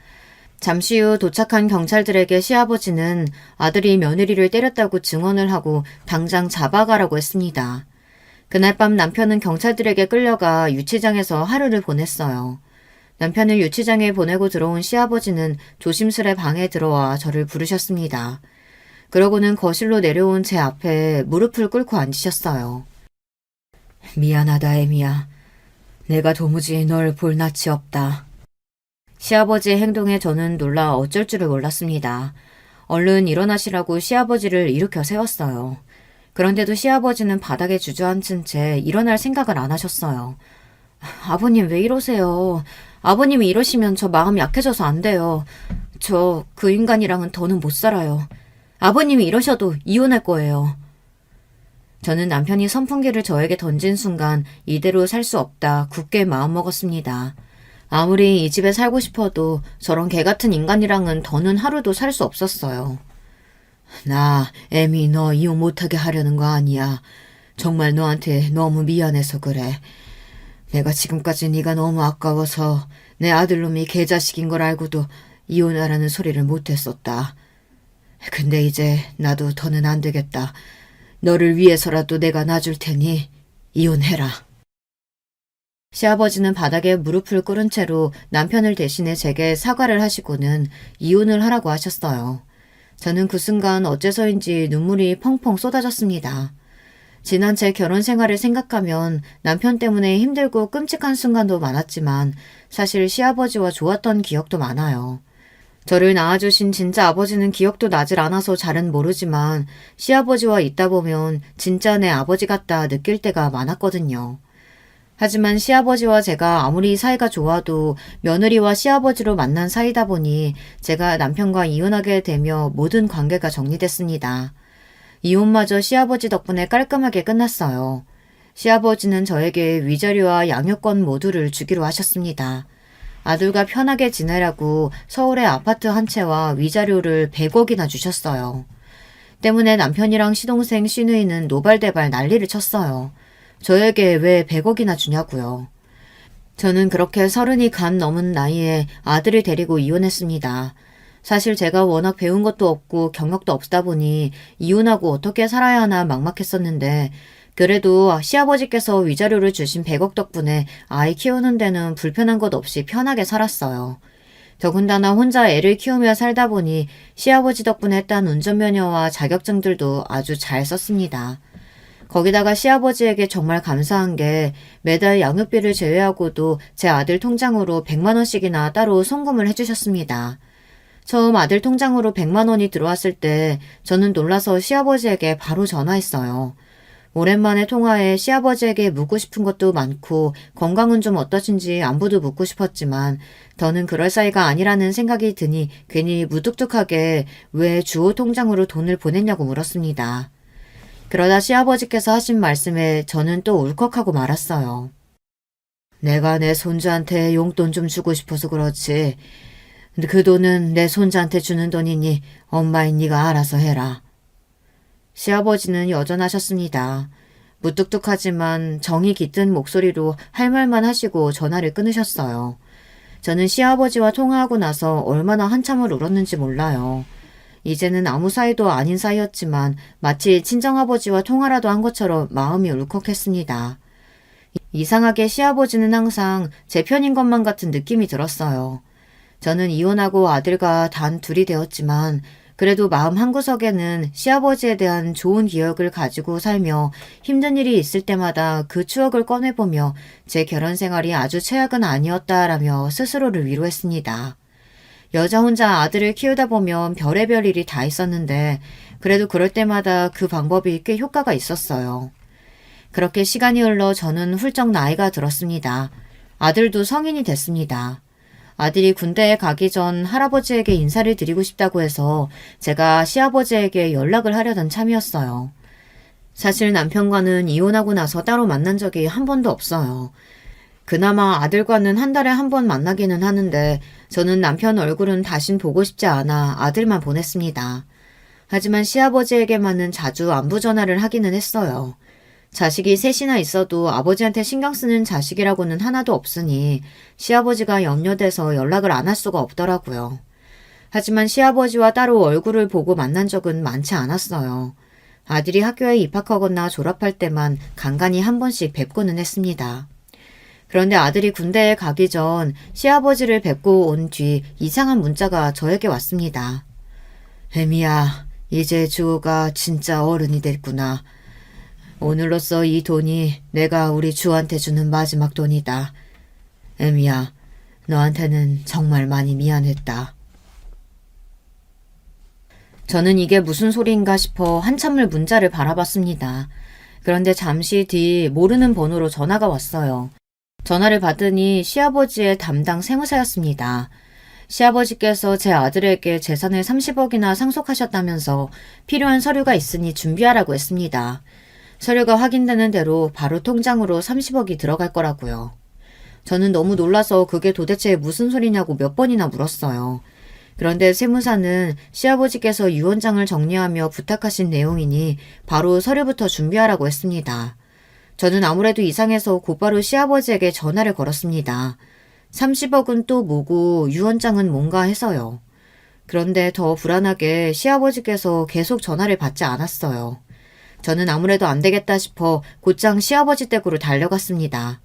잠시 후 도착한 경찰들에게 시아버지는 아들이 며느리를 때렸다고 증언을 하고 당장 잡아가라고 했습니다. 그날 밤 남편은 경찰들에게 끌려가 유치장에서 하루를 보냈어요. 남편을 유치장에 보내고 들어온 시아버지는 조심스레 방에 들어와 저를 부르셨습니다. 그러고는 거실로 내려온 제 앞에 무릎을 꿇고 앉으셨어요. 미안하다, 애미야. 내가 도무지 널 볼 낯이 없다. 시아버지의 행동에 저는 놀라 어쩔 줄을 몰랐습니다. 얼른 일어나시라고 시아버지를 일으켜 세웠어요. 그런데도 시아버지는 바닥에 주저앉은 채 일어날 생각을 안 하셨어요. 아버님 왜 이러세요? 아버님이 이러시면 저 마음 약해져서 안 돼요. 저 그 인간이랑은 더는 못 살아요. 아버님이 이러셔도 이혼할 거예요. 저는 남편이 선풍기를 저에게 던진 순간 이대로 살 수 없다 굳게 마음먹었습니다. 아무리 이 집에 살고 싶어도 저런 개 같은 인간이랑은 더는 하루도 살 수 없었어요. 나, 애미 너 이혼 못하게 하려는 거 아니야. 정말 너한테 너무 미안해서 그래. 내가 지금까지 네가 너무 아까워서 내 아들놈이 개자식인 걸 알고도 이혼하라는 소리를 못했었다. 근데 이제 나도 더는 안 되겠다. 너를 위해서라도 내가 놔줄 테니 이혼해라. 시아버지는 바닥에 무릎을 꿇은 채로 남편을 대신해 제게 사과를 하시고는 이혼을 하라고 하셨어요. 저는 그 순간 어째서인지 눈물이 펑펑 쏟아졌습니다. 지난 제 결혼 생활을 생각하면 남편 때문에 힘들고 끔찍한 순간도 많았지만 사실 시아버지와 좋았던 기억도 많아요. 저를 낳아주신 진짜 아버지는 기억도 나질 않아서 잘은 모르지만 시아버지와 있다 보면 진짜 내 아버지 같다 느낄 때가 많았거든요. 하지만 시아버지와 제가 아무리 사이가 좋아도 며느리와 시아버지로 만난 사이다 보니 제가 남편과 이혼하게 되며 모든 관계가 정리됐습니다. 이혼마저 시아버지 덕분에 깔끔하게 끝났어요. 시아버지는 저에게 위자료와 양육권 모두를 주기로 하셨습니다. 아들과 편하게 지내라고 서울의 아파트 한 채와 위자료를 100억이나 주셨어요. 때문에 남편이랑 시동생 시누이는 노발대발 난리를 쳤어요. 저에게 왜 100억이나 주냐고요. 저는 그렇게 30이 간 넘은 나이에 아들을 데리고 이혼했습니다. 사실 제가 워낙 배운 것도 없고 경력도 없다 보니 이혼하고 어떻게 살아야 하나 막막했었는데 그래도 시아버지께서 위자료를 주신 100억 덕분에 아이 키우는 데는 불편한 것 없이 편하게 살았어요. 더군다나 혼자 애를 키우며 살다 보니 시아버지 덕분에 딴 운전면허와 자격증들도 아주 잘 썼습니다. 거기다가 시아버지에게 정말 감사한 게 매달 양육비를 제외하고도 제 아들 통장으로 100만 원씩이나 따로 송금을 해주셨습니다. 처음 아들 통장으로 100만 원이 들어왔을 때 저는 놀라서 시아버지에게 바로 전화했어요. 오랜만에 통화에 시아버지에게 묻고 싶은 것도 많고 건강은 좀 어떠신지 안부도 묻고 싶었지만 더는 그럴 사이가 아니라는 생각이 드니 괜히 무뚝뚝하게 왜 주호 통장으로 돈을 보냈냐고 물었습니다. 그러다 시아버지께서 하신 말씀에 저는 또 울컥하고 말았어요. 내가 내 손주한테 용돈 좀 주고 싶어서 그렇지. 그 돈은 내 손자한테 주는 돈이니 엄마인 네가 알아서 해라. 시아버지는 여전하셨습니다. 무뚝뚝하지만 정이 깃든 목소리로 할 말만 하시고 전화를 끊으셨어요. 저는 시아버지와 통화하고 나서 얼마나 한참을 울었는지 몰라요. 이제는 아무 사이도 아닌 사이였지만 마치 친정아버지와 통화라도 한 것처럼 마음이 울컥했습니다. 이상하게 시아버지는 항상 제 편인 것만 같은 느낌이 들었어요. 저는 이혼하고 아들과 단 둘이 되었지만 그래도 마음 한구석에는 시아버지에 대한 좋은 기억을 가지고 살며 힘든 일이 있을 때마다 그 추억을 꺼내보며 제 결혼 생활이 아주 최악은 아니었다라며 스스로를 위로했습니다. 여자 혼자 아들을 키우다 보면 별의별 일이 다 있었는데 그래도 그럴 때마다 그 방법이 꽤 효과가 있었어요. 그렇게 시간이 흘러 저는 훌쩍 나이가 들었습니다. 아들도 성인이 됐습니다. 아들이 군대에 가기 전 할아버지에게 인사를 드리고 싶다고 해서 제가 시아버지에게 연락을 하려던 참이었어요. 사실 남편과는 이혼하고 나서 따로 만난 적이 한 번도 없어요. 그나마 아들과는 한 달에 한 번 만나기는 하는데 저는 남편 얼굴은 다신 보고 싶지 않아 아들만 보냈습니다. 하지만 시아버지에게만은 자주 안부 전화를 하기는 했어요. 자식이 셋이나 있어도 아버지한테 신경 쓰는 자식이라고는 하나도 없으니 시아버지가 염려돼서 연락을 안 할 수가 없더라고요. 하지만 시아버지와 따로 얼굴을 보고 만난 적은 많지 않았어요. 아들이 학교에 입학하거나 졸업할 때만 간간히 한 번씩 뵙고는 했습니다. 그런데 아들이 군대에 가기 전 시아버지를 뵙고 온 뒤 이상한 문자가 저에게 왔습니다. 혜미야, 이제 주호가 진짜 어른이 됐구나. 오늘로써 이 돈이 내가 우리 주한테 주는 마지막 돈이다. 혜미야, 너한테는 정말 많이 미안했다. 저는 이게 무슨 소리인가 싶어 한참을 문자를 바라봤습니다. 그런데 잠시 뒤 모르는 번호로 전화가 왔어요. 전화를 받으니 시아버지의 담당 세무사였습니다. 시아버지께서 제 아들에게 재산을 30억이나 상속하셨다면서 필요한 서류가 있으니 준비하라고 했습니다. 서류가 확인되는 대로 바로 통장으로 30억이 들어갈 거라고요. 저는 너무 놀라서 그게 도대체 무슨 소리냐고 몇 번이나 물었어요. 그런데 세무사는 시아버지께서 유언장을 정리하며 부탁하신 내용이니 바로 서류부터 준비하라고 했습니다. 저는 아무래도 이상해서 곧바로 시아버지에게 전화를 걸었습니다. 30억은 또 뭐고 유언장은 뭔가 해서요. 그런데 더 불안하게 시아버지께서 계속 전화를 받지 않았어요. 저는 아무래도 안 되겠다 싶어 곧장 시아버지 댁으로 달려갔습니다.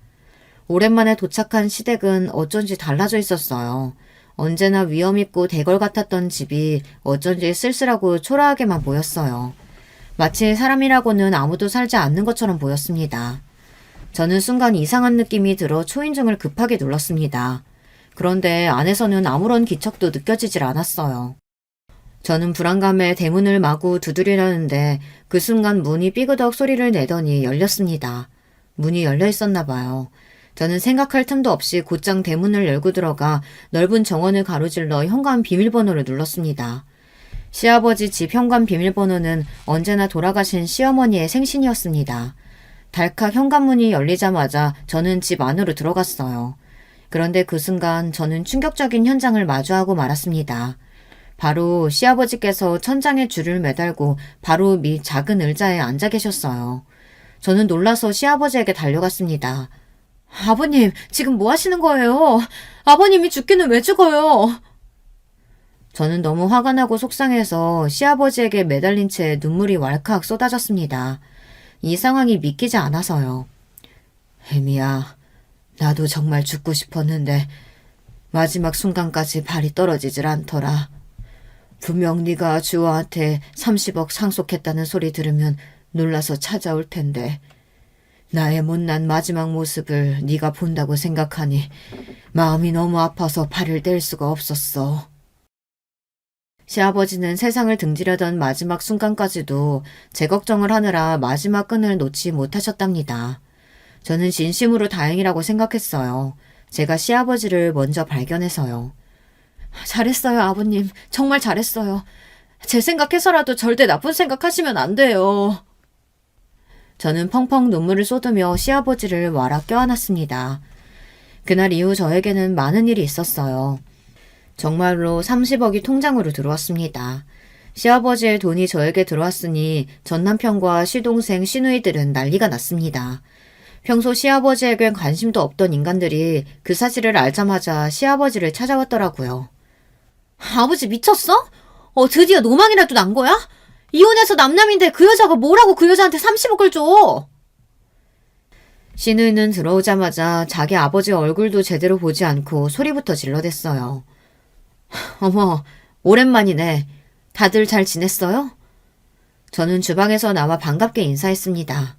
오랜만에 도착한 시댁은 어쩐지 달라져 있었어요. 언제나 위험있고 대걸 같았던 집이 어쩐지 쓸쓸하고 초라하게만 보였어요. 마치 사람이라고는 아무도 살지 않는 것처럼 보였습니다. 저는 순간 이상한 느낌이 들어 초인종을 급하게 눌렀습니다. 그런데 안에서는 아무런 기척도 느껴지질 않았어요. 저는 불안감에 대문을 마구 두드리려는데 그 순간 문이 삐그덕 소리를 내더니 열렸습니다. 문이 열려 있었나 봐요. 저는 생각할 틈도 없이 곧장 대문을 열고 들어가 넓은 정원을 가로질러 현관 비밀번호를 눌렀습니다. 시아버지 집 현관 비밀번호는 언제나 돌아가신 시어머니의 생신이었습니다. 달칵 현관문이 열리자마자 저는 집 안으로 들어갔어요. 그런데 그 순간 저는 충격적인 현장을 마주하고 말았습니다. 바로 시아버지께서 천장에 줄을 매달고 바로 밑 작은 의자에 앉아 계셨어요. 저는 놀라서 시아버지에게 달려갔습니다. 아버님, 지금 뭐 하시는 거예요? 아버님이 죽기는 왜 죽어요? 저는 너무 화가 나고 속상해서 시아버지에게 매달린 채 눈물이 왈칵 쏟아졌습니다. 이 상황이 믿기지 않아서요. 혜미야, 나도 정말 죽고 싶었는데 마지막 순간까지 발이 떨어지질 않더라. 분명 네가 주호한테 30억 상속했다는 소리 들으면 놀라서 찾아올 텐데 나의 못난 마지막 모습을 네가 본다고 생각하니 마음이 너무 아파서 발을 뗄 수가 없었어. 시아버지는 세상을 등지려던 마지막 순간까지도 제 걱정을 하느라 마지막 끈을 놓지 못하셨답니다. 저는 진심으로 다행이라고 생각했어요. 제가 시아버지를 먼저 발견해서요. 잘했어요, 아버님. 정말 잘했어요. 제 생각해서라도 절대 나쁜 생각하시면 안 돼요. 저는 펑펑 눈물을 쏟으며 시아버지를 와락 껴안았습니다. 그날 이후 저에게는 많은 일이 있었어요. 정말로 30억이 통장으로 들어왔습니다. 시아버지의 돈이 저에게 들어왔으니 전남편과 시동생, 시누이들은 난리가 났습니다. 평소 시아버지에겐 관심도 없던 인간들이 그 사실을 알자마자 시아버지를 찾아왔더라고요. 아버지 미쳤어? 드디어 노망이라도 난 거야? 이혼해서 남남인데 그 여자가 뭐라고 그 여자한테 30억을 줘? 시누이는 들어오자마자 자기 아버지 얼굴도 제대로 보지 않고 소리부터 질러댔어요. 어머, 오랜만이네. 다들 잘 지냈어요? 저는 주방에서 나와 반갑게 인사했습니다.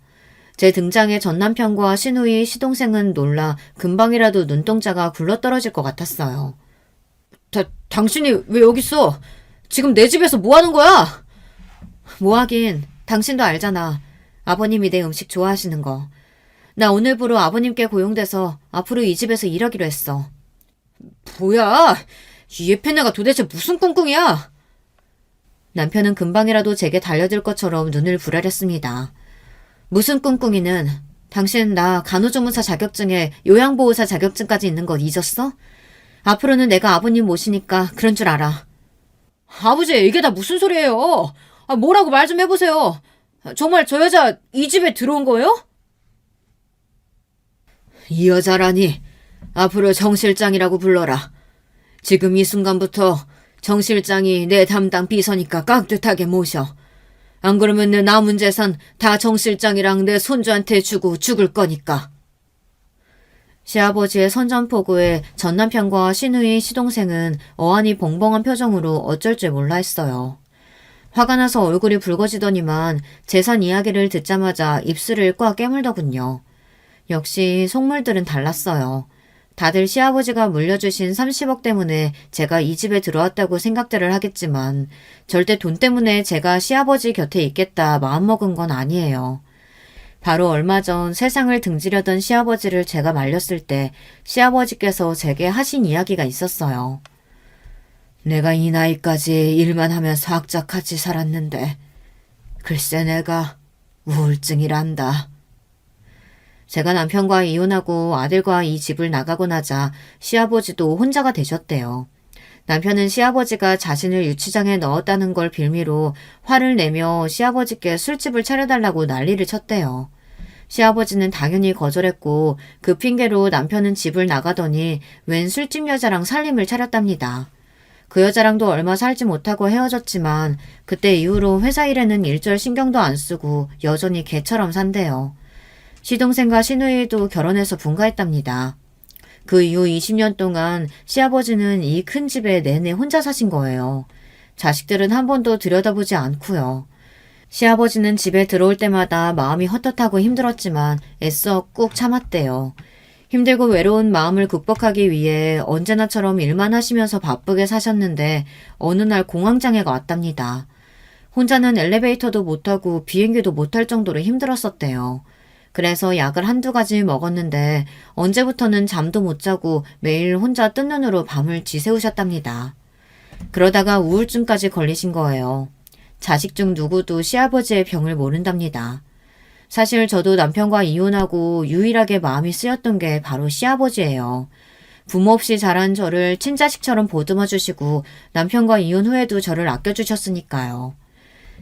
제 등장에 전남편과 시누이, 시동생은 놀라 금방이라도 눈동자가 굴러떨어질 것 같았어요. 당신이 왜 여기 있어? 지금 내 집에서 뭐 하는 거야? 뭐 하긴, 당신도 알잖아. 아버님이 내 음식 좋아하시는 거. 나 오늘부로 아버님께 고용돼서 앞으로 이 집에서 일하기로 했어. 뭐야? 이 예편네가 도대체 무슨 꿍꿍이야? 남편은 금방이라도 제게 달려들 것처럼 눈을 부라렸습니다. 무슨 꿍꿍이는 당신 나 간호조무사 자격증에 요양보호사 자격증까지 있는 거 잊었어? 앞으로는 내가 아버님 모시니까 그런 줄 알아. 아버지, 이게 다 무슨 소리예요? 뭐라고 말 좀 해보세요. 정말 저 여자 이 집에 들어온 거예요? 이 여자라니 앞으로 정 실장이라고 불러라. 지금 이 순간부터 정 실장이 내 담당 비서니까 깍듯하게 모셔. 안 그러면 내 남은 재산 다 정 실장이랑 내 손주한테 주고 죽을 거니까. 시아버지의 선전포고에 전남편과 시누이, 시동생은 어안이 벙벙한 표정으로 어쩔 줄 몰라 했어요. 화가 나서 얼굴이 붉어지더니만 재산 이야기를 듣자마자 입술을 꽉 깨물더군요. 역시 속물들은 달랐어요. 다들 시아버지가 물려주신 30억 때문에 제가 이 집에 들어왔다고 생각들을 하겠지만 절대 돈 때문에 제가 시아버지 곁에 있겠다 마음먹은 건 아니에요. 바로 얼마 전 세상을 등지려던 시아버지를 제가 말렸을 때 시아버지께서 제게 하신 이야기가 있었어요. 내가 이 나이까지 일만 하면서 악착같이 살았는데 글쎄 내가 우울증이란다. 제가 남편과 이혼하고 아들과 이 집을 나가고 나자 시아버지도 혼자가 되셨대요. 남편은 시아버지가 자신을 유치장에 넣었다는 걸 빌미로 화를 내며 시아버지께 술집을 차려달라고 난리를 쳤대요. 시아버지는 당연히 거절했고 그 핑계로 남편은 집을 나가더니 웬 술집 여자랑 살림을 차렸답니다. 그 여자랑도 얼마 살지 못하고 헤어졌지만 그때 이후로 회사 일에는 일절 신경도 안 쓰고 여전히 개처럼 산대요. 시동생과 시누이도 결혼해서 분가했답니다. 그 이후 20년 동안 시아버지는 이 큰 집에 내내 혼자 사신 거예요. 자식들은 한 번도 들여다보지 않고요. 시아버지는 집에 들어올 때마다 마음이 헛헛하고 힘들었지만 애써 꾹 참았대요. 힘들고 외로운 마음을 극복하기 위해 언제나처럼 일만 하시면서 바쁘게 사셨는데 어느 날 공황장애가 왔답니다. 혼자는 엘리베이터도 못 타고 비행기도 못 탈 정도로 힘들었었대요. 그래서 약을 한두 가지 먹었는데 언제부터는 잠도 못 자고 매일 혼자 뜬 눈으로 밤을 지새우셨답니다. 그러다가 우울증까지 걸리신 거예요. 자식 중 누구도 시아버지의 병을 모른답니다. 사실 저도 남편과 이혼하고 유일하게 마음이 쓰였던 게 바로 시아버지예요. 부모 없이 자란 저를 친자식처럼 보듬어 주시고 남편과 이혼 후에도 저를 아껴주셨으니까요.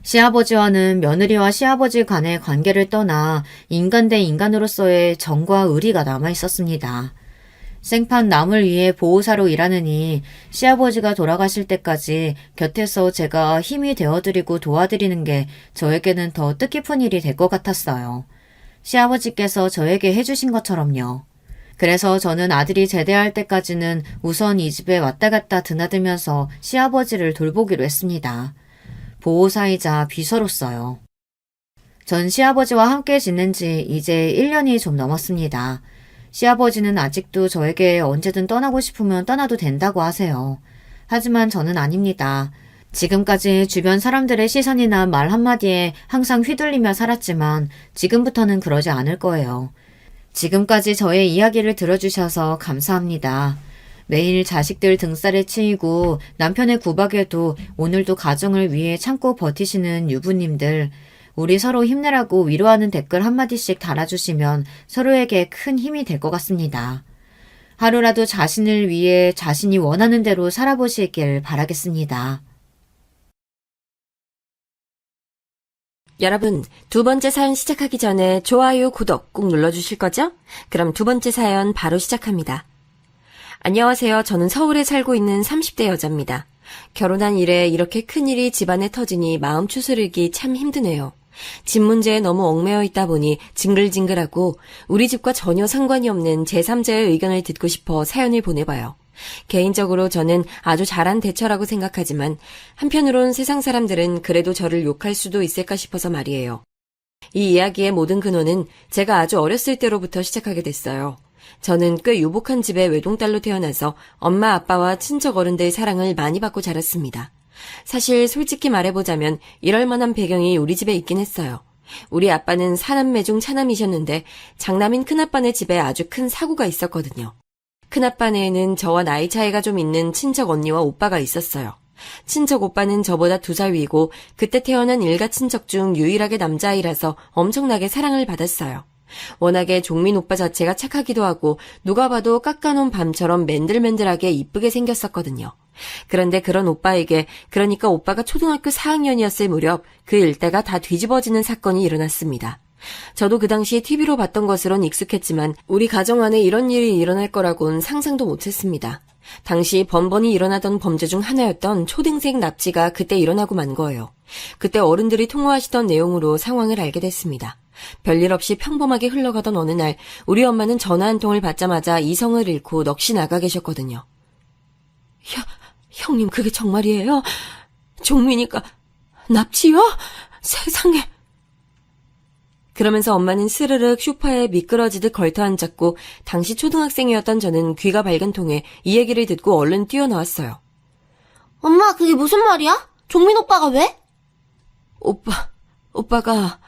시아버지와는 며느리와 시아버지 간의 관계를 떠나 인간 대 인간으로서의 정과 의리가 남아 있었습니다. 생판 남을 위해 보호사로 일하느니 시아버지가 돌아가실 때까지 곁에서 제가 힘이 되어드리고 도와드리는 게 저에게는 더 뜻깊은 일이 될 것 같았어요. 시아버지께서 저에게 해주신 것처럼요. 그래서 저는 아들이 제대할 때까지는 우선 이 집에 왔다 갔다 드나들면서 시아버지를 돌보기로 했습니다. 보호사이자 비서로서요. 전 시아버지와 함께 지낸 지 이제 1년이 좀 넘었습니다. 시아버지는 아직도 저에게 언제든 떠나고 싶으면 떠나도 된다고 하세요. 하지만 저는 아닙니다. 지금까지 주변 사람들의 시선이나 말 한마디에 항상 휘둘리며 살았지만 지금부터는 그러지 않을 거예요. 지금까지 저의 이야기를 들어주셔서 감사합니다. 매일 자식들 등살에 치이고 남편의 구박에도 오늘도 가정을 위해 참고 버티시는 유부님들, 우리 서로 힘내라고 위로하는 댓글 한마디씩 달아주시면 서로에게 큰 힘이 될 것 같습니다. 하루라도 자신을 위해 자신이 원하는 대로 살아보시길 바라겠습니다. 여러분, 두 번째 사연 시작하기 전에 좋아요, 구독 꾹 눌러주실 거죠? 그럼 두 번째 사연 바로 시작합니다. 안녕하세요. 저는 서울에 살고 있는 30대 여자입니다. 결혼한 이래 이렇게 큰일이 집안에 터지니 마음 추스르기 참 힘드네요. 집 문제에 너무 얽매여 있다 보니 징글징글하고 우리 집과 전혀 상관이 없는 제3자의 의견을 듣고 싶어 사연을 보내봐요. 개인적으로 저는 아주 잘한 대처라고 생각하지만 한편으론 세상 사람들은 그래도 저를 욕할 수도 있을까 싶어서 말이에요. 이 이야기의 모든 근원은 제가 아주 어렸을 때로부터 시작하게 됐어요. 저는 꽤 유복한 집의 외동딸로 태어나서 엄마 아빠와 친척 어른들 사랑을 많이 받고 자랐습니다. 사실 솔직히 말해보자면 이럴 만한 배경이 우리 집에 있긴 했어요. 우리 아빠는 사남매 중 차남이셨는데 장남인 큰아빠네 집에 아주 큰 사고가 있었거든요. 큰아빠네에는 저와 나이 차이가 좀 있는 친척 언니와 오빠가 있었어요. 친척 오빠는 저보다 2살 위고 그때 태어난 일가 친척 중 유일하게 남자아이라서 엄청나게 사랑을 받았어요. 워낙에 종민 오빠 자체가 착하기도 하고 누가 봐도 깎아놓은 밤처럼 맨들맨들하게 이쁘게 생겼었거든요. 그런데 그런 오빠에게, 그러니까 오빠가 초등학교 4학년이었을 무렵 그 일대가 다 뒤집어지는 사건이 일어났습니다. 저도 그 당시 TV로 봤던 것으론 익숙했지만 우리 가정 안에 이런 일이 일어날 거라고는 상상도 못했습니다. 당시 번번이 일어나던 범죄 중 하나였던 초등생 납치가 그때 일어나고 만 거예요. 그때 어른들이 통화하시던 내용으로 상황을 알게 됐습니다. 별일 없이 평범하게 흘러가던 어느 날 우리 엄마는 전화 한 통을 받자마자 이성을 잃고 넋이 나가 계셨거든요. 형님 그게 정말이에요? 종민이가 납치요? 세상에. 그러면서 엄마는 스르륵 소파에 미끄러지듯 걸터앉았고 당시 초등학생이었던 저는 귀가 밝은 통에 이 얘기를 듣고 얼른 뛰어나왔어요. 엄마, 그게 무슨 말이야? 종민 오빠가 왜? 오빠가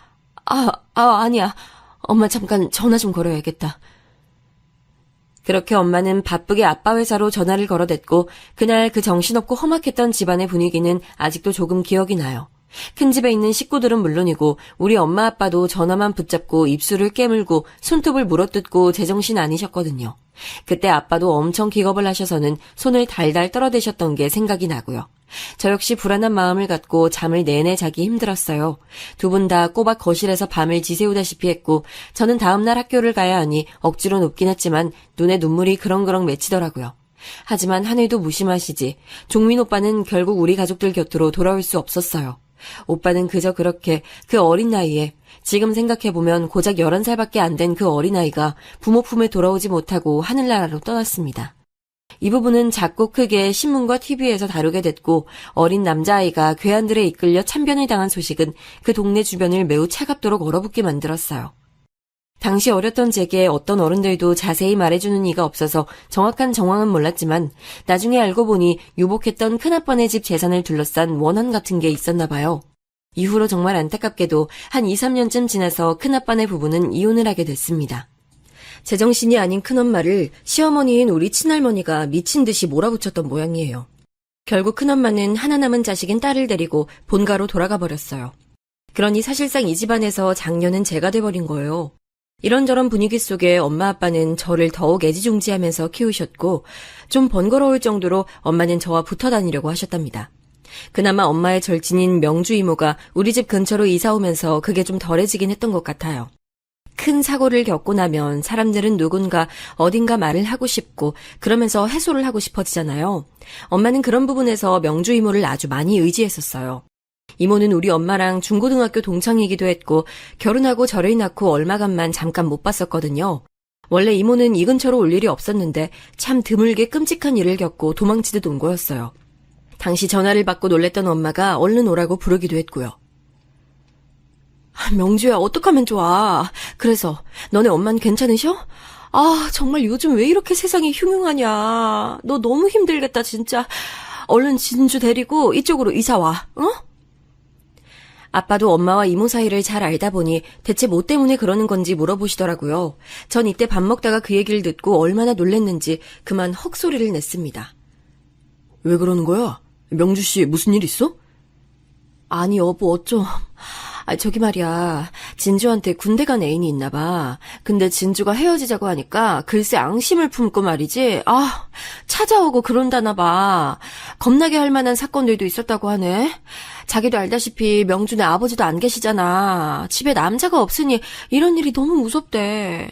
아니야. 엄마 잠깐 전화 좀 걸어야겠다. 그렇게 엄마는 바쁘게 아빠 회사로 전화를 걸어댔고 그날 그 정신없고 험악했던 집안의 분위기는 아직도 조금 기억이 나요. 큰 집에 있는 식구들은 물론이고 우리 엄마 아빠도 전화만 붙잡고 입술을 깨물고 손톱을 물어뜯고 제정신 아니셨거든요. 그때 아빠도 엄청 기겁을 하셔서는 손을 달달 떨어대셨던 게 생각이 나고요. 저 역시 불안한 마음을 갖고 잠을 내내 자기 힘들었어요. 두 분 다 꼬박 거실에서 밤을 지새우다시피 했고 저는 다음날 학교를 가야 하니 억지로 눕긴 했지만 눈에 눈물이 그렁그렁 맺히더라고요. 하지만 하늘도 무심하시지. 종민 오빠는 결국 우리 가족들 곁으로 돌아올 수 없었어요. 오빠는 그저 그렇게 그 어린 나이에, 지금 생각해보면 고작 11살밖에 안 된 그 어린아이가 부모 품에 돌아오지 못하고 하늘나라로 떠났습니다. 이 부분은 작고 크게 신문과 TV에서 다루게 됐고 어린 남자아이가 괴한들에 이끌려 참변을 당한 소식은 그 동네 주변을 매우 차갑도록 얼어붙게 만들었어요. 당시 어렸던 제게 어떤 어른들도 자세히 말해주는 이가 없어서 정확한 정황은 몰랐지만 나중에 알고 보니 유복했던 큰아빠네 집 재산을 둘러싼 원한 같은 게 있었나 봐요. 이후로 정말 안타깝게도 한 2, 3년쯤 지나서 큰아빠네 부부는 이혼을 하게 됐습니다. 제정신이 아닌 큰엄마를 시어머니인 우리 친할머니가 미친 듯이 몰아붙였던 모양이에요. 결국 큰엄마는 하나 남은 자식인 딸을 데리고 본가로 돌아가 버렸어요. 그러니 사실상 이 집안에서 장녀는 제가 돼버린 거예요. 이런저런 분위기 속에 엄마 아빠는 저를 더욱 애지중지하면서 키우셨고 좀 번거로울 정도로 엄마는 저와 붙어 다니려고 하셨답니다. 그나마 엄마의 절친인 명주 이모가 우리 집 근처로 이사 오면서 그게 좀 덜해지긴 했던 것 같아요. 큰 사고를 겪고 나면 사람들은 누군가 어딘가 말을 하고 싶고 그러면서 해소를 하고 싶어지잖아요. 엄마는 그런 부분에서 명주 이모를 아주 많이 의지했었어요. 이모는 우리 엄마랑 중고등학교 동창이기도 했고 결혼하고 저를 낳고 얼마간만 잠깐 못 봤었거든요. 원래 이모는 이 근처로 올 일이 없었는데 참 드물게 끔찍한 일을 겪고 도망치듯 온 거였어요. 당시 전화를 받고 놀랬던 엄마가 얼른 오라고 부르기도 했고요. 명주야, 어떡하면 좋아. 그래서 너네 엄마는 괜찮으셔? 정말 요즘 왜 이렇게 세상이 흉흉하냐. 너 너무 힘들겠다 진짜. 얼른 진주 데리고 이쪽으로 이사 와. 어? 아빠도 엄마와 이모 사이를 잘 알다 보니 대체 뭐 때문에 그러는 건지 물어보시더라고요. 전 이때 밥 먹다가 그 얘기를 듣고 얼마나 놀랬는지 그만 헉소리를 냈습니다. 왜 그러는 거야? 명주씨 무슨 일 있어? 아니 여보 어쩜... 저기 말이야. 진주한테 군대 간 애인이 있나 봐. 근데 진주가 헤어지자고 하니까 글쎄 앙심을 품고 말이지. 찾아오고 그런다나 봐. 겁나게 할 만한 사건들도 있었다고 하네. 자기도 알다시피 명준의 아버지도 안 계시잖아. 집에 남자가 없으니 이런 일이 너무 무섭대.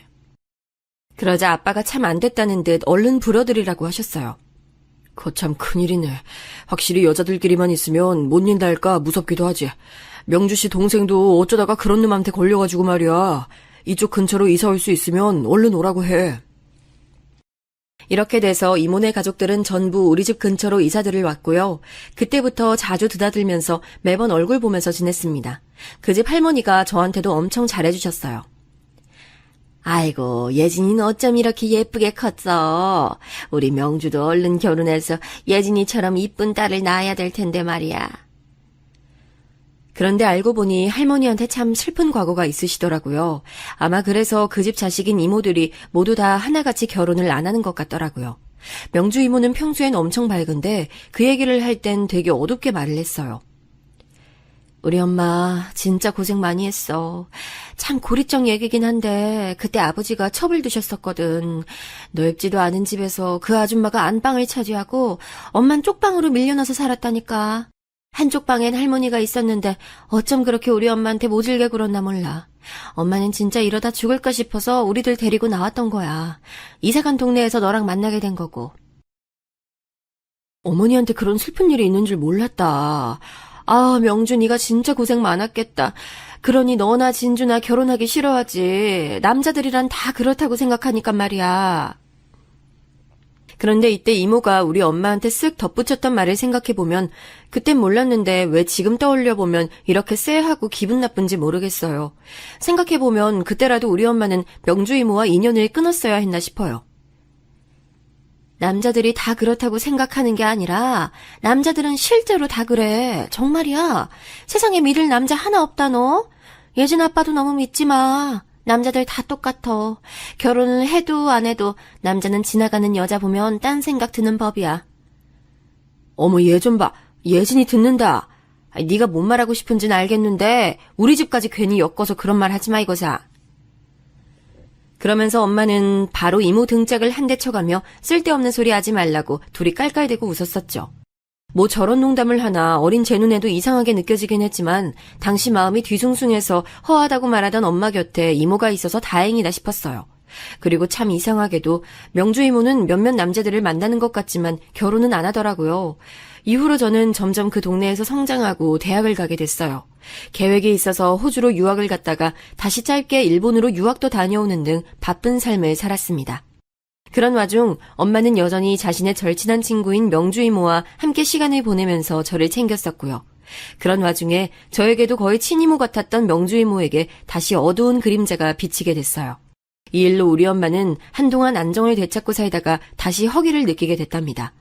그러자 아빠가 참 안 됐다는 듯 얼른 불어드리라고 하셨어요. 그거 참 큰일이네. 확실히 여자들끼리만 있으면 못 인다 할까 무섭기도 하지. 명주 씨 동생도 어쩌다가 그런 놈한테 걸려가지고 말이야. 이쪽 근처로 이사 올 수 있으면 얼른 오라고 해. 이렇게 돼서 이모네 가족들은 전부 우리 집 근처로 이사들을 왔고요. 그때부터 자주 드나들면서 매번 얼굴 보면서 지냈습니다. 그 집 할머니가 저한테도 엄청 잘해주셨어요. 아이고, 예진이는 어쩜 이렇게 예쁘게 컸어. 우리 명주도 얼른 결혼해서 예진이처럼 이쁜 딸을 낳아야 될 텐데 말이야. 그런데 알고 보니 할머니한테 참 슬픈 과거가 있으시더라고요. 아마 그래서 그 집 자식인 이모들이 모두 다 하나같이 결혼을 안 하는 것 같더라고요. 명주 이모는 평소엔 엄청 밝은데 그 얘기를 할 땐 되게 어둡게 말을 했어요. 우리 엄마 진짜 고생 많이 했어. 참 고리적 얘기긴 한데 그때 아버지가 첩을 두셨었거든. 넓지도 않은 집에서 그 아줌마가 안방을 차지하고 엄만 쪽방으로 밀려나서 살았다니까. 한쪽 방엔 할머니가 있었는데 어쩜 그렇게 우리 엄마한테 모질게 굴었나 몰라. 엄마는 진짜 이러다 죽을까 싶어서 우리들 데리고 나왔던 거야. 이사간 동네에서 너랑 만나게 된 거고. 어머니한테 그런 슬픈 일이 있는 줄 몰랐다. 아, 명주 네가 진짜 고생 많았겠다. 그러니 너나 진주나 결혼하기 싫어하지. 남자들이란 다 그렇다고 생각하니까 말이야. 그런데 이때 이모가 우리 엄마한테 쓱 덧붙였던 말을 생각해보면 그땐 몰랐는데 왜 지금 떠올려보면 이렇게 쎄하고 기분 나쁜지 모르겠어요. 생각해보면 그때라도 우리 엄마는 명주 이모와 인연을 끊었어야 했나 싶어요. 남자들이 다 그렇다고 생각하는 게 아니라 남자들은 실제로 다 그래. 정말이야. 세상에 믿을 남자 하나 없다 너. 예진 아빠도 너무 믿지 마. 남자들 다 똑같아. 결혼을 해도 안 해도 남자는 지나가는 여자 보면 딴 생각 드는 법이야. 어머 얘 좀 봐. 예진이 듣는다. 네가 뭔 말하고 싶은지는 알겠는데 우리 집까지 괜히 엮어서 그런 말 하지 마 이거사. 그러면서 엄마는 바로 이모 등짝을 한 대 쳐가며 쓸데없는 소리 하지 말라고 둘이 깔깔대고 웃었었죠. 뭐 저런 농담을 하나 어린 제 눈에도 이상하게 느껴지긴 했지만 당시 마음이 뒤숭숭해서 허하다고 말하던 엄마 곁에 이모가 있어서 다행이다 싶었어요. 그리고 참 이상하게도 명주 이모는 몇몇 남자들을 만나는 것 같지만 결혼은 안 하더라고요. 이후로 저는 점점 그 동네에서 성장하고 대학을 가게 됐어요. 계획이 있어서 호주로 유학을 갔다가 다시 짧게 일본으로 유학도 다녀오는 등 바쁜 삶을 살았습니다. 그런 와중 엄마는 여전히 자신의 절친한 친구인 명주 이모와 함께 시간을 보내면서 저를 챙겼었고요. 그런 와중에 저에게도 거의 친이모 같았던 명주 이모에게 다시 어두운 그림자가 비치게 됐어요. 이 일로 우리 엄마는 한동안 안정을 되찾고 살다가 다시 허기를 느끼게 됐답니다.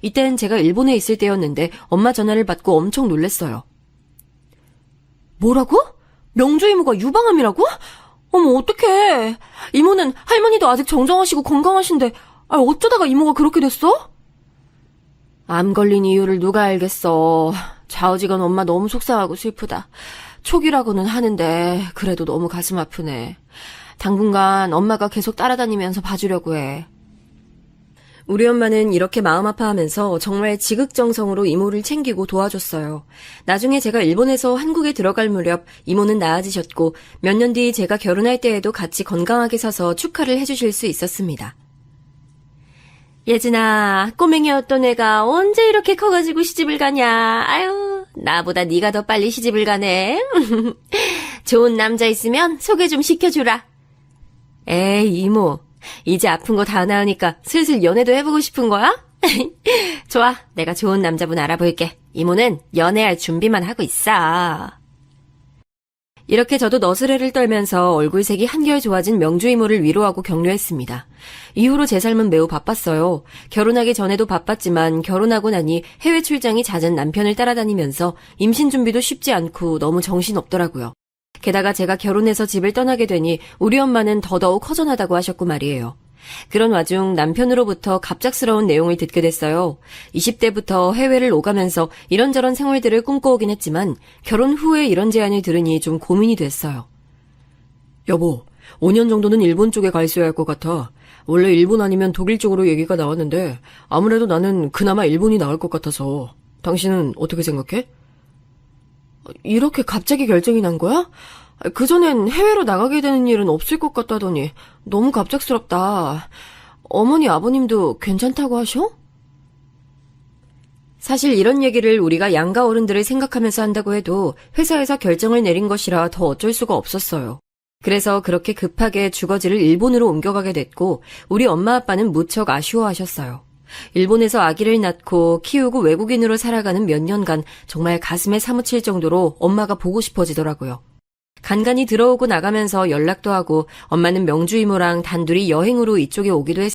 이땐 제가 일본에 있을 때였는데 엄마 전화를 받고 엄청 놀랐어요. 뭐라고? 명주 이모가 유방암이라고? 어머 어떡해. 이모는 할머니도 아직 정정하시고 건강하신데 어쩌다가 이모가 그렇게 됐어? 암 걸린 이유를 누가 알겠어. 좌우지간 엄마 너무 속상하고 슬프다. 초기라고는 하는데 그래도 너무 가슴 아프네. 당분간 엄마가 계속 따라다니면서 봐주려고 해. 우리 엄마는 이렇게 마음 아파하면서 정말 지극정성으로 이모를 챙기고 도와줬어요. 나중에 제가 일본에서 한국에 들어갈 무렵 이모는 나아지셨고 몇 년 뒤 제가 결혼할 때에도 같이 건강하게 서서 축하를 해주실 수 있었습니다. 예진아, 꼬맹이였던 애가 언제 이렇게 커가지고 시집을 가냐. 아유, 나보다 네가 더 빨리 시집을 가네. 좋은 남자 있으면 소개 좀 시켜주라. 에이, 이모. 이제 아픈 거 다 나으니까 슬슬 연애도 해보고 싶은 거야? 좋아, 내가 좋은 남자분 알아볼게. 이모는 연애할 준비만 하고 있어. 이렇게 저도 너스레를 떨면서 얼굴색이 한결 좋아진 명주 이모를 위로하고 격려했습니다. 이후로 제 삶은 매우 바빴어요. 결혼하기 전에도 바빴지만 결혼하고 나니 해외 출장이 잦은 남편을 따라다니면서 임신 준비도 쉽지 않고 너무 정신없더라고요. 게다가 제가 결혼해서 집을 떠나게 되니 우리 엄마는 더더욱 허전하다고 하셨고 말이에요. 그런 와중 남편으로부터 갑작스러운 내용을 듣게 됐어요. 20대부터 해외를 오가면서 이런저런 생활들을 꿈꿔오긴 했지만 결혼 후에 이런 제안을 들으니 좀 고민이 됐어요. 여보, 5년 정도는 일본 쪽에 가 있어야 할 것 같아. 원래 일본 아니면 독일 쪽으로 얘기가 나왔는데 아무래도 나는 그나마 일본이 나을 것 같아서. 당신은 어떻게 생각해? 이렇게 갑자기 결정이 난 거야? 그전엔 해외로 나가게 되는 일은 없을 것 같다더니 너무 갑작스럽다. 어머니 아버님도 괜찮다고 하셔? 사실 이런 얘기를 우리가 양가 어른들을 생각하면서 한다고 해도 회사에서 결정을 내린 것이라 더 어쩔 수가 없었어요. 그래서 그렇게 급하게 주거지를 일본으로 옮겨가게 됐고 우리 엄마 아빠는 무척 아쉬워하셨어요. 일본에서 아기를 낳고 키우고 외국인으로 살아가는 몇 년간 정말 가슴에 사무칠 정도로 엄마가 보고 싶어지더라고요. 간간히 들어오고 나가면서 연락도 하고 엄마는 명주 이모랑 단둘이 여행으로 이쪽에 오기도 했어요.